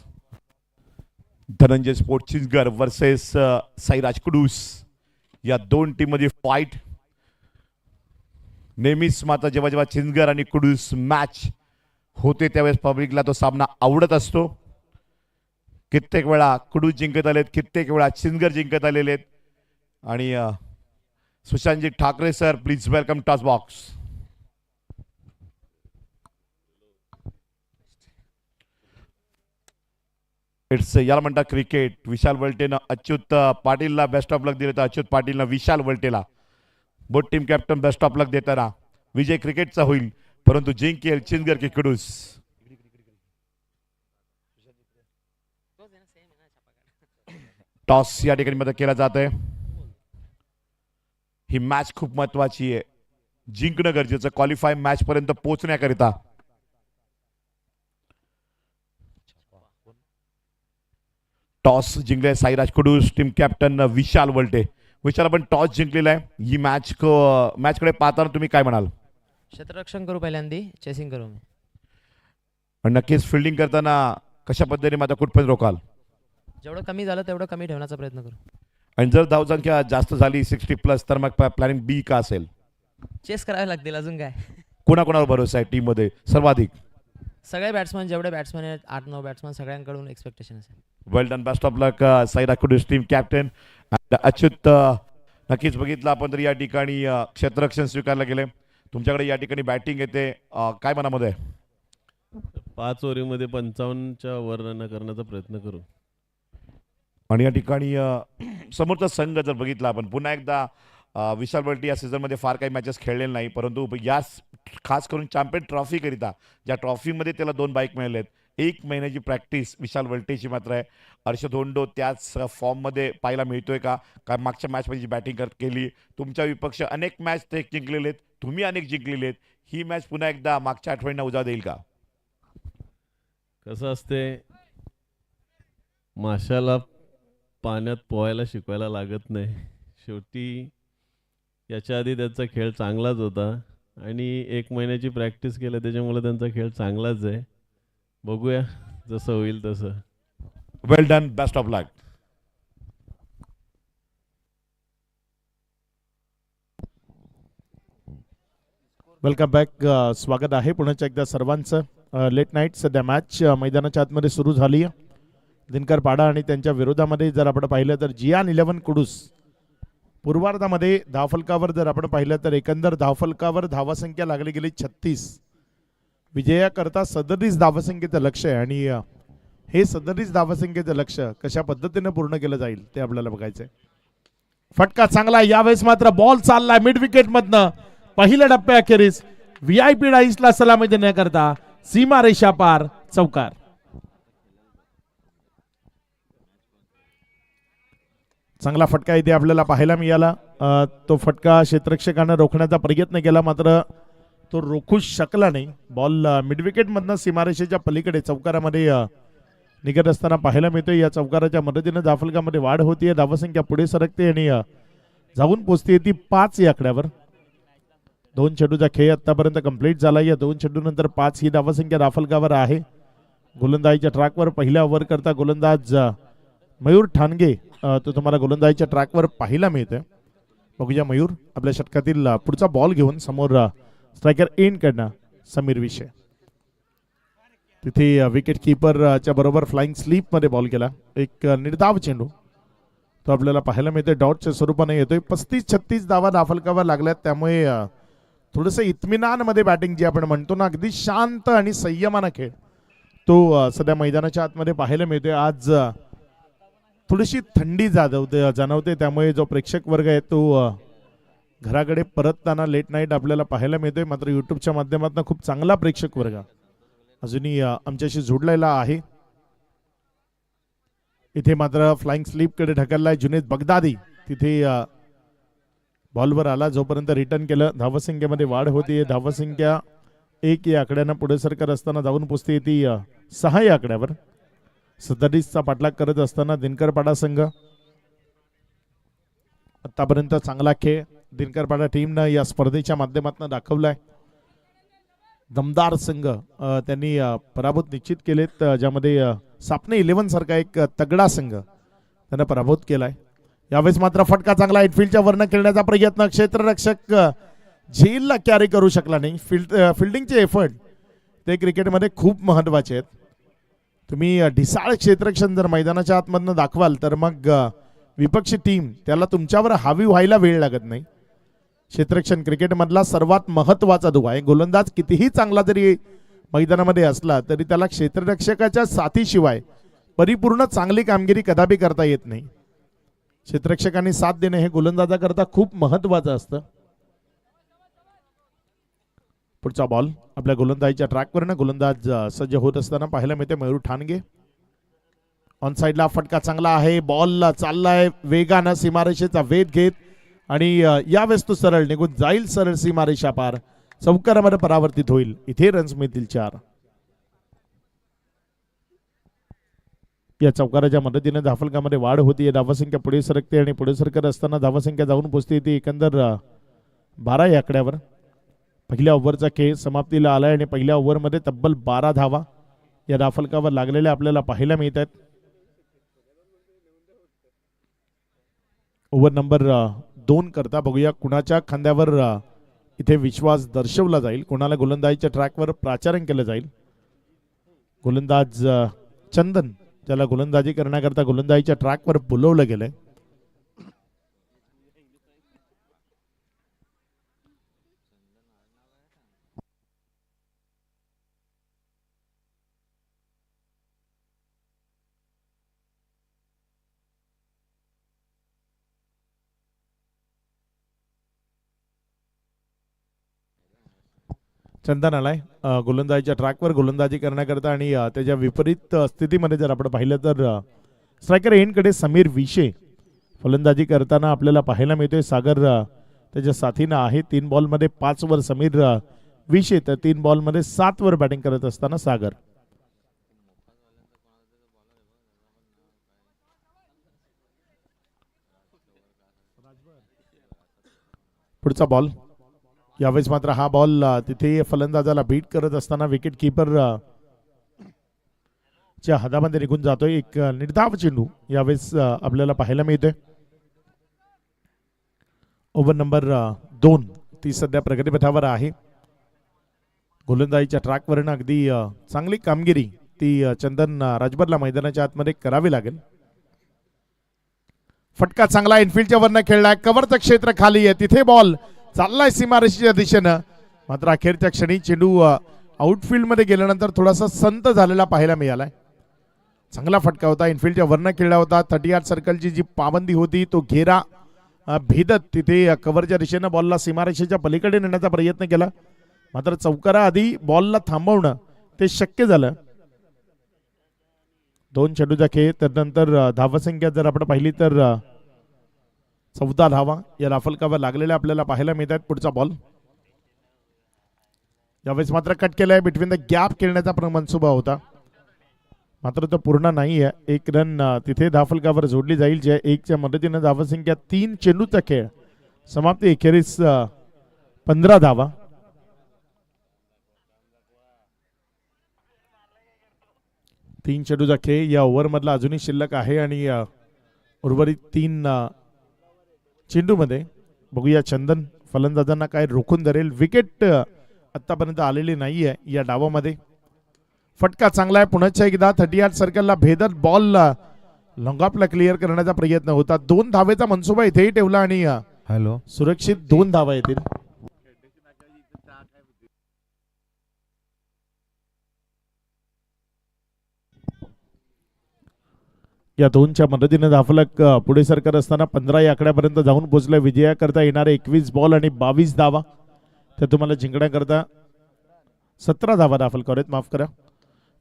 Dhananjay sport Chinchgad versus Sairaj Kudus, या दोन टीम मध्ये फाईट. नेहमीच मात्र जेव्हा जेव्हा चिंचगड आणि कुडूस मॅच होते त्यावेळेस पब्लिकला तो सामना आवडत असतो. कित्येक वेळा कुडूस जिंकत आलेत, कित्येक वेळा चिंचगड जिंकत आलेले आहेत. आणि सुशांतजी Thakre sir, please welcome toss box. It's याला म्हणतात क्रिकेट. विशाल वलटेनं अच्युत पाटीलला बेस्ट ऑफ लक दिले, तर अच्युत पाटीलनं विशाल वलटेला both team captain best of luck देताना. विजय क्रिकेटचा होईल, परंतु जिंकेल चिंचगड की कुडूस. टॉस या ठिकाणी मध्ये केला जात आहे. ही मॅच खूप महत्वाची आहे, जिंकणं गरजेचं क्वालिफाय मॅच पर्यंत पोहोचण्याकरिता. टॉस जिंकले साईराज कुडूस, टीम कॅप्टन विशाल वलटे. विशाल, आपण टॉस जिंकलेला आहे. ही मॅचकडे पाहताना तुम्ही काय म्हणाल? क्षेत्ररक्षण करू, पहिल्यांदी चेसिंग करू मी. आणि नक्कीच फिल्डिंग करताना कशा पद्धतीने माझा कुठपर्यंत रोकाल? जेवढं कमी झालं तेवढं कमी ठेवण्याचा प्रयत्न करू. आणि जर धावसंख्या जास्त झाली 60+ तर मग प्लॅनिंग बी का असेल? चेस करावे लागतील, अजून काय. कोणाकोणावर भरोसा आहे टीम मध्ये सर्वाधिक? सगळे बॅट्समन, जेवढे बॅट्समन आहेत 8-9 बॅट्समन, सगळ्यांकडून एक्सपेक्टेशन असेल. Well done, best of luck Sairaj Kudus team captain. Achyut, नक्कीच बघितलं आपण तर या ठिकाणी क्षेत्ररक्षण स्वीकारलं गेले. तुमच्याकडे या ठिकाणी बॅटिंग येते, काय मनामध्ये? 5 ओव्हरीमध्ये 55च्या वर रन करण्याचा प्रयत्न करू. आणि या ठिकाणी समोरचा संघ जर बघितला आपण पुन्हा एकदा, विशाल वलटे या सीझनमध्ये फार काही मॅचेस खेळलेले नाही, परंतु या खास करून चॅम्पियन ट्रॉफीकरिता ज्या ट्रॉफीमध्ये त्याला 2 बाईक मिळाले आहेत, 1 महिन्याची प्रॅक्टिस विशाल वलटेची मात्र आहे. हर्षद होंडो त्याच फॉर्ममध्ये पाहायला मिळतोय का? काय मागच्या मॅचमध्ये जी बॅटिंग केली, तुमच्या विपक्ष अनेक मॅच ते जिंकलेले आहेत, तुम्ही अनेक जिंकलेले आहेत. ही मॅच पुन्हा एकदा मागच्या आठवणींना उजाळ देईल का? कसं असते, माशाला पाण्यात पोहायला शिकवायला लागत नाही. शेवटी याच्या आधी त्यांचा खेळ चांगलाच होता आणि 1 महिन्याची प्रॅक्टिस केलं, त्याच्यामुळे त्यांचा खेळ चांगलाच आहे. बघूया जसं होईल तसं. Well done, best of luck. Welcome back. स्वागत आहे पुण्याच्या एकदा सर्वांचं. लेट नाईट सध्या मॅच मैदानाच्या आतमध्ये सुरू झाली आहे. दिनकर पाडा आणि त्यांच्या विरोधामध्ये जर आपण पाहिलं तर जियान 11 कुडूस. पूर्वार्धामध्ये धावफलकावर जर आपण पाहिलं तर एकंदर धावफलकावर धावसंख्या लागली गेली 36. विजयाकरता 37 धावसंख्येचं लक्ष आहे आणि हे 37 धावसंख्येचं लक्ष कशा पद्धतीने पूर्ण केलं जाईल ते आपल्याला बघायचंय. फटका चांगला यावेळेस, मात्र बॉल चाललाय मिड विकेट मधनं. पहिल्या टप्प्याअखेरीस VIP डाईसला सलामी देण्याकरता सीमा रेषा पार चौकार. चांगला फटका इथे आपल्याला पाहायला मिळाला. तो फटका क्षेत्ररक्षकानं रोखण्याचा प्रयत्न केला, मात्र तो रोखू शकला नाही. बॉल मिड विकेट मधनं सीमारेषेच्या पलीकडे चौकारामध्ये निघत असताना पाहायला मिळतोय. या चौकाराच्या मदतीनं धावफलकामध्ये वाढ होतीये, धावसंख्या पुढे सरकते आणि जाऊन पोहोचते ती 5 या आकड्यावर. 2 चेंडूचा खेळ आतापर्यंत कंप्लीट झाला. या 2 चेंडूनंतर 5 ही धावसंख्या धावफलकावर आहे. गोलंदाजीच्या ट्रॅकवर पहिल्या ओव्हर करता गोलंदाज मयूर ठाणगे तो तुम्हाला गोलंदाजीच्या ट्रॅकवर पाहायला मिळतोय. बघूया मयूर आपल्या षटकातील पुढचा बॉल घेऊन समोर स्ट्रायकर एंड कडनं समीर विषय. तिथे विकेट किपरच्या बरोबर फ्लाइंग स्लीप मध्ये बॉल केला. एक निर्धाव चेंडू तो आपल्याला पाहायला मिळतोय, डॉटच्या स्वरूपाने येतोय. 35-36 धावा धावफलकावर लागल्यात, त्यामुळे थोडंसं इत्मिनान मध्ये बॅटिंग जी आपण म्हणतो ना, अगदी शांत आणि संयमानं खेळ तो सध्या मैदानाच्या आतमध्ये पाहायला मिळतोय. आज थोडीशी थंडी जाणवते, त्यामुळे जो प्रेक्षक वर्ग आहे तो घराकडे परतताना लेट नाईट आपल्याला पाहायला मिळतोय. मात्र यूट्यूबच्या माध्यमातून खूप चांगला प्रेक्षक वर्ग अजूनही आमच्याशी जोडलेला आहे. इथे मात्र फ्लाइंग स्लीपकडे ढकललाय जुनेद बगदादी. तिथे बॉलवर आला, जोपर्यंत रिटर्न केलं धावसंख्येमध्ये वाढ होती. धावसंख्या 1 या आकड्यानं पुढे सरकत असताना धावून पोचते ती 6 या आकड्यावर. 37चा पाठलाग करत असताना दिनकरपाडा संघ आतापर्यंत चांगला खेळ दिनकरपाडा टीमनं या स्पर्धेच्या माध्यमातून दाखवलाय. दमदार संघ त्यांनी पराभूत निश्चित केलेत, ज्यामध्ये सापने 11 सारखा एक तगडा संघ त्यांना पराभूत केलाय. यावेळेस मात्र फटका चांगला इनफिल्डच्या वरनं खेळण्याचा प्रयत्न, क्षेत्ररक्षक झेलला कॅरी करू शकला नाही. फिल्डिंगचे एफर्ट ते क्रिकेटमध्ये खूप महत्वाचे आहेत. तुम्ही ढिसाळ क्षेत्ररक्षण जर मैदानाच्या आतमधनं दाखवाल तर मग विपक्षी टीम त्याला तुमच्यावर हावी व्हायला वेळ लागत नाही. क्षेत्ररक्षण क्रिकेटमधला सर्वात महत्वाचा दुवा आहे. गोलंदाज कितीही चांगला जरी मैदानामध्ये असला तरी त्याला क्षेत्ररक्षकाच्या साथीशिवाय परिपूर्ण चांगली कामगिरी कदापि करता येत नाही. क्षेत्ररक्षकांनी साथ देणे हे गोलंदाजाकरता खूप महत्वाचं असतं. पुढचा बॉल आपल्या गोलंदाजीच्या ट्रॅकवरनं गोलंदाज सज्ज होत असताना पाहायला मिळते मयूर ठाणगे. ऑन साइडला फटका चांगला आहे, बॉल चाललाय वेगानं सीमारेषेचा वेध घेत आणि यावेळेस तो सरळ निघून जाईल, सरळ सीमारेषा पार चौकारामध्ये परावर्तित होईल. इथे रन्स मिळतील 4. या चौकाराच्या मदतीने धावफलकामध्ये वाढ होती. धावसंख्या पुढे सरकते आणि पुढे सरकत असताना धावसंख्या जाऊन पोचते ती एकंदर 12 या आकड्यावर. पहिल्या ओव्हरचा खेळ समाप्तीला आलाय आणि पहिल्या ओव्हरमध्ये तब्बल 12 धावा या धावफलकावर लागलेल्या आपल्याला पाहायला मिळत आहेत. ओव्हर नंबर 2 करता बघूया कुणाच्या खांद्यावर इथे विश्वास दर्शवला जाईल, कोणाला गोलंदाजीच्या ट्रॅकवर प्राचारण केलं जाईल. गोलंदाज चंदन ज्याला गोलंदाजी करण्याकरता गोलंदाजीच्या ट्रॅकवर बोलवलं गेलंय. चंदन आलाय गोलंदाजीच्या ट्रॅकवर गोलंदाजी करण्याकरता आणि त्याच्या विपरीत स्थितीमध्ये जर आपण पाहिलं तर स्ट्रायकर एंडकडे समीर विशे फलंदाजी करताना आपल्याला पाहायला मिळतोय. सागर त्याच्या साथीनं आहे. 3 बॉलमध्ये 5 वर समीर विशे तर 3 बॉलमध्ये 7 वर बॅटिंग करत असताना सागर. पुढचा बॉल यावेळेस मात्र हा बॉल तिथे फलंदाजाला बीट करत असताना विकेट किपर च्या हातामध्ये निघून जातोय. एक निर्धाव चेंडू यावेळेस आपल्याला पाहायला मिळतोय. ओव्हर नंबर 2 ती सध्या प्रगतीपथावर आहे. गोलंदाजीच्या ट्रॅकवरनं अगदी चांगली कामगिरी ती चंदन राजभरला मैदानाच्या आतमध्ये करावी लागेल. फटका चांगला इनफिल्डच्या वरनं खेळलाय, कव्हरचं क्षेत्र खाली आहे, तिथे बॉल चाललाय सीमारेषेच्या दिशेनं. मात्र अखेरच्या क्षणी चेंडू आउटफील्ड मध्ये गेल्यानंतर थोडासा संत झालेला पाहायला मिळालाय. चांगला फटका होता, इनफिल्डच्या वरनं खेळला होता. 38 सर्कलची जी पाबंदी होती तो घेरा भेदत तिथे कव्हरच्या दिशेनं बॉलला सीमारेषेच्या पलीकडे नेण्याचा प्रयत्न केला. मात्र चौकारा आधी बॉलला थांबवणं ते शक्य झालं. 2 चेंडूचा खेळ, त्यानंतर धावसंख्या जर आपण पाहिली तर 14 धावा या राफलकावर लागलेल्या आपल्याला पाहायला मिळत आहेत. पुढचा बॉल यावेळेस मात्र कट केलाय. बिटवीन द गॅप खेळण्याचा मनसुबा होता, मात्र तो पूर्ण नाही आहे. 1 रन तिथे धावफलकावर जोडली जाईल, ज्या 1च्या मदतीने धावसंख्या 3 चेंडूचा खेळ समाप्ती अखेरीस 15 धावा. तीन चेंडूचा खेळ या ओव्हर मधला अजूनही शिल्लक आहे आणि उर्वरित 3 चेंडू मध्ये बघूया चंदन फलंदाजांना काय रोखून धरेल. विकेट आतापर्यंत आलेली नाहीये या डावामध्ये. फटका चांगला आहे पुन्हा एकदा. 38 सर्कलला भेदत बॉल लॉंगऑफला क्लिअर करण्याचा प्रयत्न होता. 2 धावेचा मनसुबा इथेही ठेवला आणि सुरक्षित 2 धावा येतील. या दोनच्या मदतीने धावफलक पुढे सरकत असताना 15 या आकड्यापर्यंत जाऊन पोहोचले. विजयाकरता येणारे 21 बॉल आणि 22 धावा ते तुम्हाला जिंकण्याकरता 17 धावा धावफलकावर आहेत, माफ करा.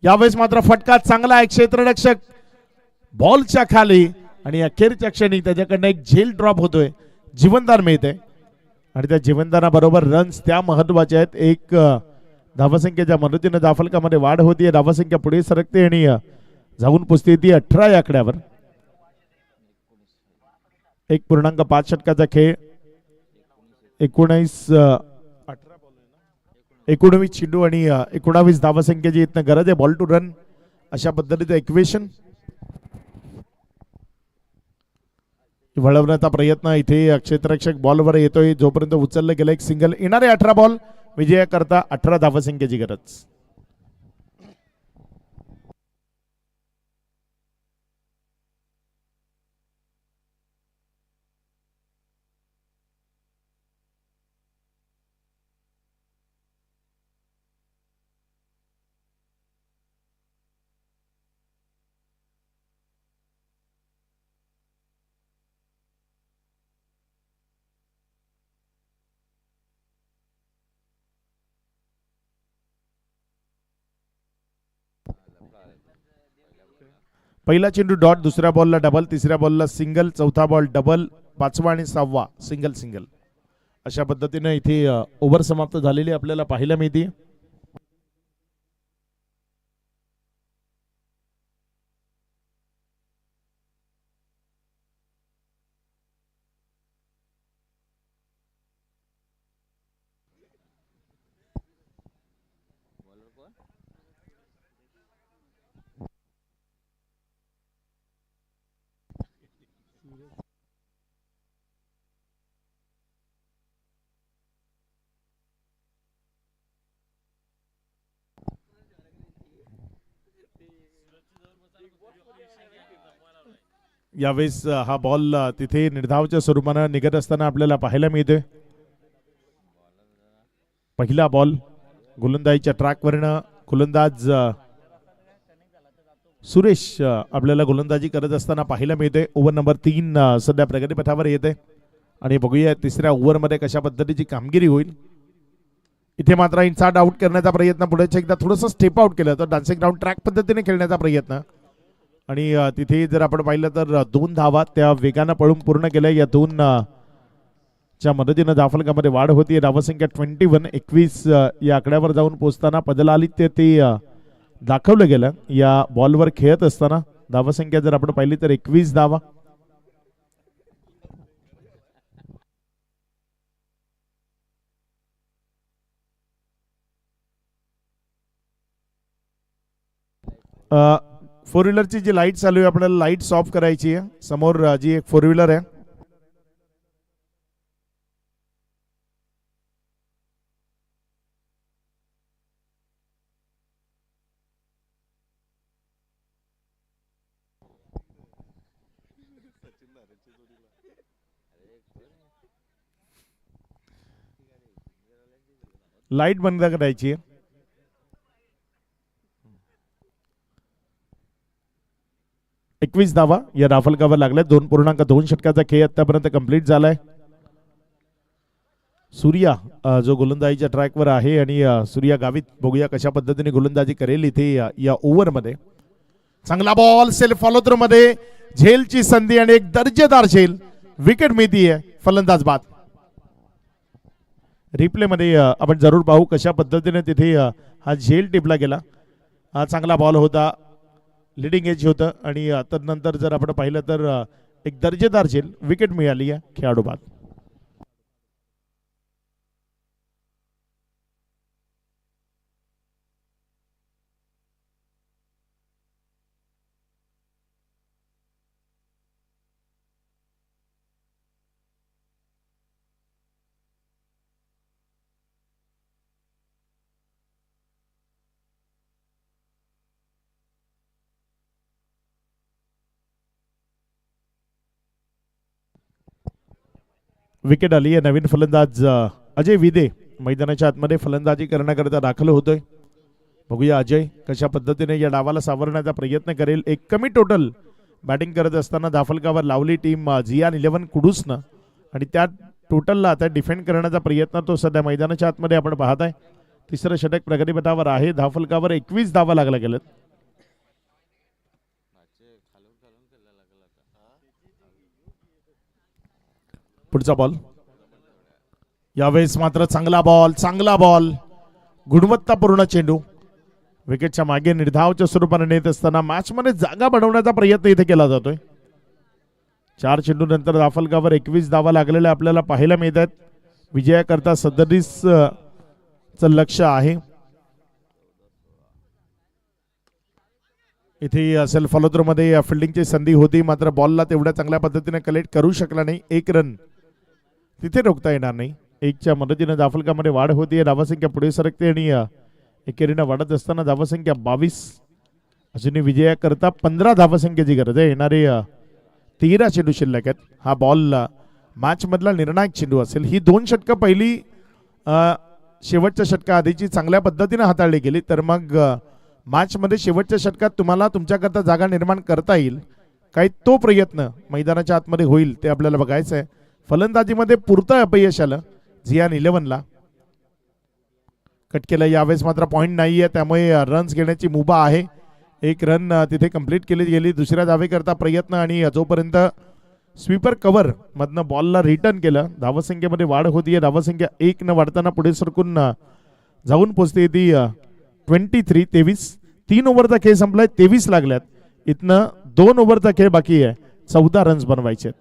यावेळेस मात्र फटका चांगला आहे. क्षेत्ररक्षक बॉलच्या खाली आणि अखेरच्या क्षणी त्याच्याकडनं एक झेल ड्रॉप होतोय, जीवनदान मिळते आणि त्या जीवनदानाबरोबर रन्स त्या महत्वाच्या आहेत. एक धावसंख्येच्या मदतीने धावफलकामध्ये वाढ होतीये. धावसंख्या पुढे सरकते आणि जाऊन पोचते ती 18 या आकड्यावर. 1.5 षटकाचा खेळ. 19 चेंडू आणि 19 धावसंख्येची इथनं गरज आहे. बॉल टू रन अशा पद्धतीचं इक्वेशन वळवण्याचा प्रयत्न इथे क्षेत्ररक्षक बॉलवर येतोय. जोपर्यंत उचललं गेलं एक सिंगल. येणारे 18 बॉल विजयाकरता 18 धावसंख्येची गरज. पहिला चेंडू डॉट, दुसऱ्या बॉलला डबल, तिसऱ्या बॉलला सिंगल, चौथा बॉल डबल, 5वा आणि 6वा सिंगल सिंगल. अशा पद्धतीने इथे ओव्हर समाप्त झालेली आपल्याला पाहायला मिळते. यावेळेस हा बॉल तिथे निर्धावच्या स्वरूपानं निघत असताना आपल्याला पाहायला मिळतोय. पहिला बॉल गोलंदाजीच्या ट्रॅकवरनं गोलंदाज सुरेश आपल्याला गोलंदाजी करत असताना पाहायला मिळते. ओव्हर नंबर 3 सध्या प्रगतीपथावर येते आणि बघूया तिसऱ्या ओव्हरमध्ये कशा पद्धतीची कामगिरी होईल. इथे मात्र इनसाइड आउट करण्याचा प्रयत्न, पुढे एकदा थोडंसं स्टेप आउट केलं तर डान्सिंग राऊंड ट्रॅक पद्धतीने खेळण्याचा प्रयत्न आणि तिथे जर आपण पाहिलं तर 2 धावा त्या वेगानं पळून पूर्ण केल्या. या 2 च्या मदतीनं धावफलकामध्ये वाढ होती. धावसंख्या 21 या आकड्यावर जाऊन पोहोचताना पदलालित्य ते दाखवलं गेलं. या बॉलवर खेळत असताना धावसंख्या जर आपण पाहिली तर 21 धावा. फोर व्हीलरची जी लाईट चालू आहे आपल्याला लाईट्स ऑफ करायची आहे. समोर जी एक फोर व्हीलर आहे लाईट बंद करायची आहे. एकवीस धावा या धावफलकावर लागल्या. 2.2 षटकाचा खेळ आतापर्यंत कंप्लीट झालाय. सूर्या जो गोलंदाजीच्या ट्रॅकवर आहे आणि सूर्या गावित बघूया कशा पद्धतीने गोलंदाजी करेल इथे या ओव्हरमध्ये. चांगला बॉल सेल्फ फॉलो थ्रू मध्ये झेलची संधी आणि एक दर्जेदार झेल. विकेट मिळतीये फलंदाज बाद. रिप्ले मध्ये आपण जरूर पाहू कशा पद्धतीने तिथे हा झेल टिपला गेला. हा चांगला बॉल होता, लिडिंग एज होतं आणि तदनंतर जर आपण पाहिलं तर एक दर्जेदार झेल. विकेट मिळाली आहे खेळाडू बाद. विकेट आली आहे. नवीन फलंदाज अजय विदे मैदानाच्या आतमध्ये फलंदाजी करण्याकरिता दाखल होतोय. बघूया अजय कशा पद्धतीने या डावाला सावरण्याचा प्रयत्न करेल. एक कमी टोटल बॅटिंग करत असताना धाफलकावर लावली टीम जियान 11 कुडूसनं आणि त्या टोटलला आता डिफेंड करण्याचा प्रयत्न तो सध्या मैदानाच्या आतमध्ये आपण पाहत आहे. तिसरं षटक प्रगतीपथावर आहे. धाफलकावर 21 धावा लागल्या गेल्यात. पुढचा बॉल यावेळेस मात्र चांगला बॉल गुणवत्तापूर्ण चेंडू विकेटच्या मागे निर्धावच्या स्वरूपाने नेत असताना मॅच मध्ये जागा बनवण्याचा प्रयत्न इथे केला जातोय. 4 चेंडू नंतर धाफलकावर 21 धावा लागलेल्या आपल्याला पाहायला मिळत आहेत. विजयाकरता 37 चं लक्ष आहे. इथे सेल्फ फॉलोथ्रो मध्ये फिल्डिंगची संधी होती मात्र बॉलला तेवढ्या चांगल्या पद्धतीने कलेक्ट करू शकला नाही. 1 रन तिथे रोखता येणार नाही. 1च्या मदतीने धाफलकामध्ये वाढ होती. धावसंख्या पुढे सरकते आणि एकेरीनं वाढत असताना धावसंख्या 22. अजूनही विजयाकरता 15 धावसंख्येची गरज आहे. येणारे 13 चेंडू शिल्लक आहेत. हा बॉल मॅच मधला निर्णायक चेंडू असेल. ही 2 षटकं पहिली शेवटच्या षटका आधीची चांगल्या पद्धतीने हाताळली गेली तर मग मॅच मध्ये शेवटच्या षटकात तुम्हाला तुमच्याकरता जागा निर्माण करता येईल काही तो प्रयत्न मैदानाच्या आतमध्ये होईल ते आपल्याला बघायचं आहे. फलंदाजीमध्ये पुरतं अपयश आलं जियान 11ला. कट केलं यावेळेस मात्र पॉईंट नाहीये त्यामुळे रन्स घेण्याची मुभा आहे. 1 रन तिथे कंप्लीट केली गेली. दुसऱ्या धावेकरता प्रयत्न आणि जोपर्यंत स्वीपर कव्हर मधनं बॉलला रिटर्न केलं धावसंख्येमध्ये वाढ होतीये. धावसंख्या 1 न वाढताना पुढे सरकून जाऊन पोहोचते ती 23. 3 ओव्हरचा खेळ संपलाय. 23 लागल्यात. इथनं 2 ओव्हरचा खेळ बाकी आहे. 14 रन्स बनवायचे.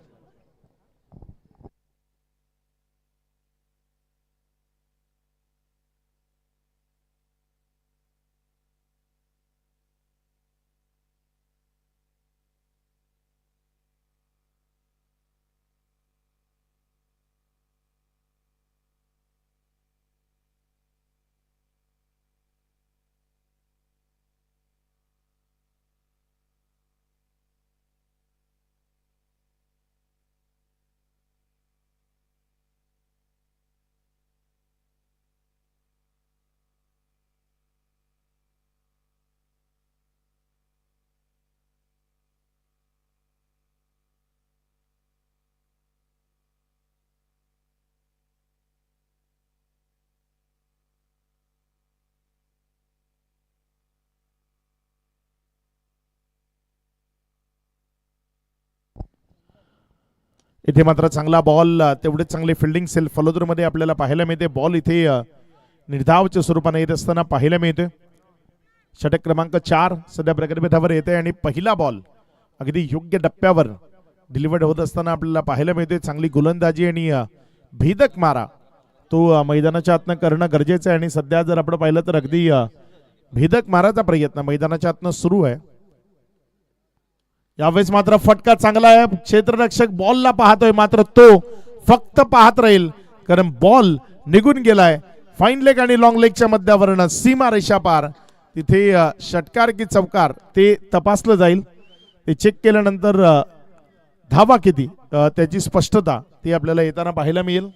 इथे मात्र चांगला बॉल तेवढेच चांगले फिल्डिंग सेल्फ फॉलोथ्रो मध्ये आपल्याला पाहायला मिळते. बॉल इथे निर्धावच्या स्वरूपाने येत असताना पाहायला मिळते. षटक क्रमांक 4 सध्या प्रगतीपथावर येते आणि पहिला बॉल अगदी योग्य टप्प्यावर डिलिव्हर्ड होत असताना आपल्याला पाहायला मिळते. चांगली गोलंदाजी आणि भेदक मारा तो मैदानाच्या आतनं करणं गरजेचं आहे आणि सध्या जर आपण पाहिलं तर अगदी भेदक माराचा प्रयत्न मैदानाच्या आतनं सुरू आहे. यावेळेस मात्र फटका चांगला आहे. क्षेत्ररक्षक बॉलला पाहतोय मात्र तो फक्त पाहत राहील कारण बॉल निघून गेलाय. फाईन लेग आणि लॉंग लेगच्या मध्यावरनं सीमा रेषा पार. तिथे षटकार की चौकार ते तपासलं जाईल. ते चेक केल्यानंतर धावा किती त्याची स्पष्टता ती आपल्याला येताना पाहायला मिळेल.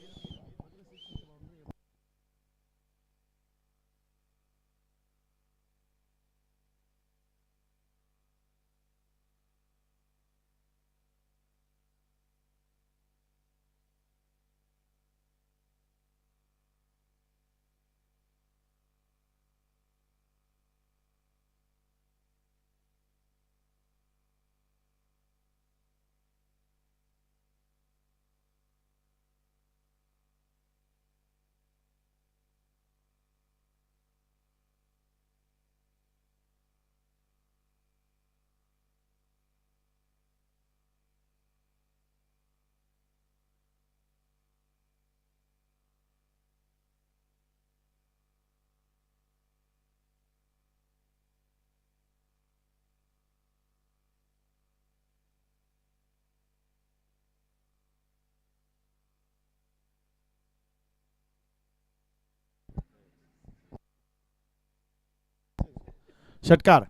षटकार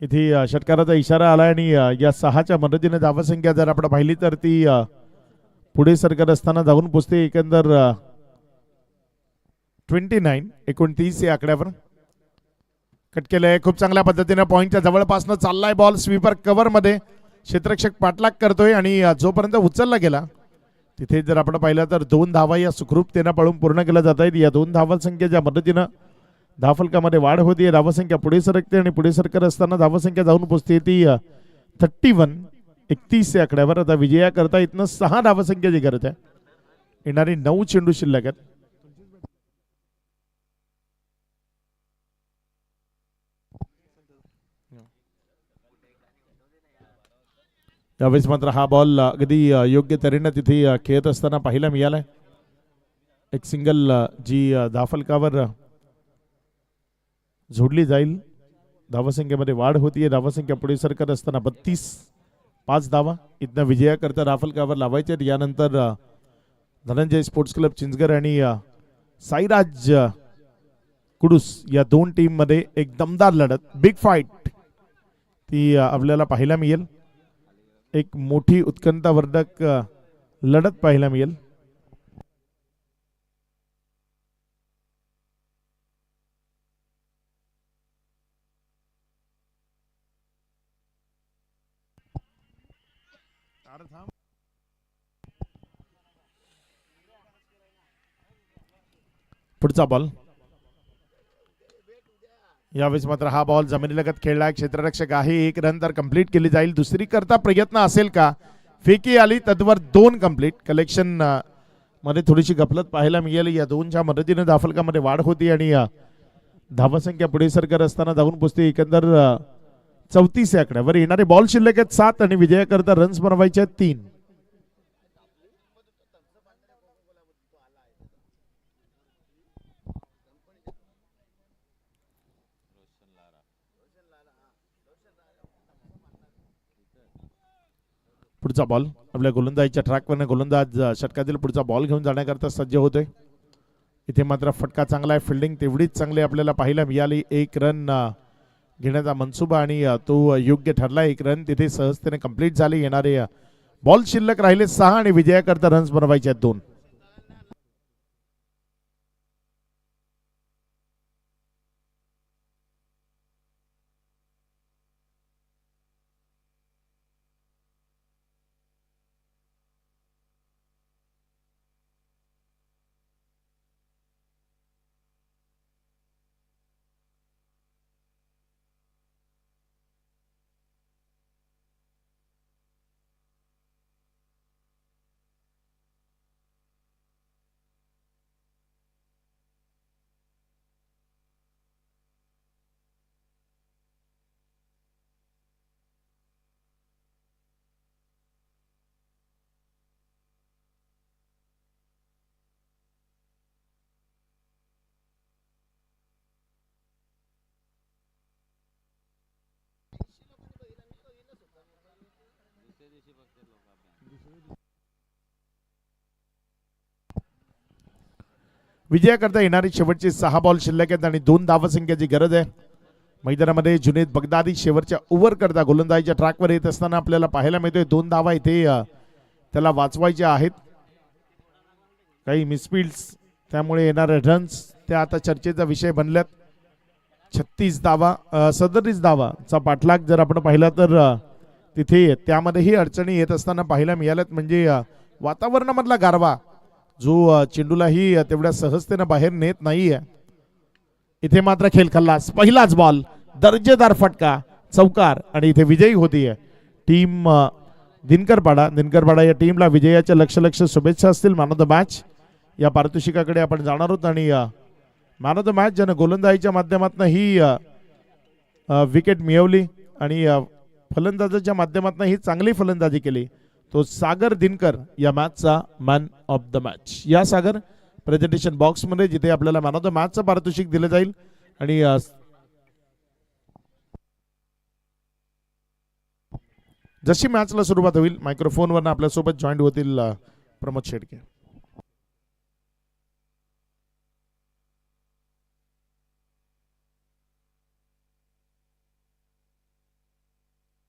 इथे षटकाराचा इशारा आला आणि या 6च्या मदतीने धावसंख्या जर आपण पाहिली तर ती पुढे सरकत असताना जाऊन पोचते एकंदर 29 या आकड्यावर. कट केलंय खूप चांगल्या पद्धतीने पॉइंटच्या जवळपासनं चाललाय बॉल स्वीपर कव्हर मध्ये क्षेत्ररक्षक पाठलाग करतोय आणि जोपर्यंत उचलला गेला तिथे जर आपण पाहिलं तर 2 धावा या सुखरूपतेनं पळून पूर्ण केल्या जात आहेत. या 2 धावसंख्येच्या मदतीनं धावफलकामध्ये वाढ होती. धावसंख्या पुढे सरकते आणि पुढे सरकत असताना धावसंख्या जाऊन पोहोचते ती 31 या आकड्यावर. आता विजया करता इथनं 6 धावसंख्येची गरज आहे. येणारी 9 चेंडू शिल्लक आहेत. यावेळेस मात्र हा बॉल अगदी योग्य तऱ्हेनं तिथे खेळत असताना पाहायला मिळालाय. एक सिंगल जी धावफलकावर जोडली जाईल. धावसंख्येमध्ये वाढ होतीये. धावसंख्या पुढे सरकत असताना 5 धावा इथनं विजया करता धावफलकावर लावायचे. यानंतर धनंजय स्पोर्ट्स क्लब चिंचगड आणि साईराज कुडूस या 2 टीम मध्ये एक दमदार लढत, बिग फाईट ती आपल्याला पाहायला मिळेल. एक मोठी उत्कंठावर्धक लढत पाहायला मिळेल. पुढचा बॉल. यावेळेस मात्र हा बॉल जमिनीलगत खेळला. क्षेत्ररक्षक आहे. 1 रन तर कंप्लीट केली जाईल. दुसरी करता प्रयत्न असेल का? फेकी आली तद्वर 2 कंप्लीट. कलेक्शन मध्ये थोडीशी गफलत पाहायला मिळाली. या 2च्या मदतीने धावफलकामध्ये वाढ होती आणि धावसंख्या पुढे सरकत असताना जाऊन पोचते एकंदर 34 या आकड्यावर. येणारे बॉल शिल्लक आहेत 7 आणि विजया करता रन्स बनवायचे आहेत 3. पुढचा बॉल आपल्या गोलंदाजीच्या ट्रॅकवरने गोलंदाज षटकातील पुढचा बॉल घेऊन जाण्याकरता सज्ज होतोय. इथे मात्र फटका चांगला आहे. फिल्डिंग तेवढीच चांगली आपल्याला पाहायला मिळाली. 1 रन घेण्याचा मनसुबा आणि तो योग्य ठरला. 1 रन तिथे सहजतेने कंप्लीट झाले. येणारे बॉल शिल्लक राहिले 6 आणि विजया करता रन्स बनवायचे आहेत 2. विजया करता येणारी शेवटचे 6 बॉल शिल्लक आहेत आणि 2 धावसंख्येची गरज आहे. मैदानामध्ये जुनेद बगदादी शेवटच्या ओव्हर करता गोलंदाजीच्या ट्रॅकवर येत असताना आपल्याला पाहायला मिळतोय 2 धावा इथे त्याला वाचवायच्या आहेत. काही मिसफिल्ड्स त्यामुळे येणारे रन्स त्या आता चर्चेचा विषय बनल्यात. 36 धावा 37 धावाचा पाठलाग जर आपण पाहिला तर तिथे त्यामध्येही अडचणी येत असताना पाहायला मिळाल्यात. म्हणजे वातावरणामधला गारवा जो चेंडूलाही तेवढ्या सहजतेने बाहेर नेत नाहीये. इथे मात्र खेळ खल्लास. पहिलाच बॉल दर्जेदार फटका चौकार आणि इथे विजयी होतीये टीम दिनकरपाडा या टीमला विजयाच्या लक्ष शुभेच्छा असतील. मॅन ऑफ द मॅच या पारितोषिकाकडे आपण जाणार आहोत आणि मॅन ऑफ द मॅच ज्यानं गोलंदाजीच्या माध्यमातून ही विकेट मिळवली आणि फलंदाजाच्या माध्यमातून ही चांगली फलंदाजी केली तो सागर दिनकर या मॅचचा मॅन ऑफ द मॅच. या सागर प्रेझेंटेशन बॉक्स मध्ये जिथे आपल्याला मॅन ऑफ द मॅचचं पारितोषिक दिलं जाईल आणि जशी मॅचला सुरुवात होईल मायक्रोफोनवर आपल्यासोबत जॉईंट होतील प्रमोद शेडके.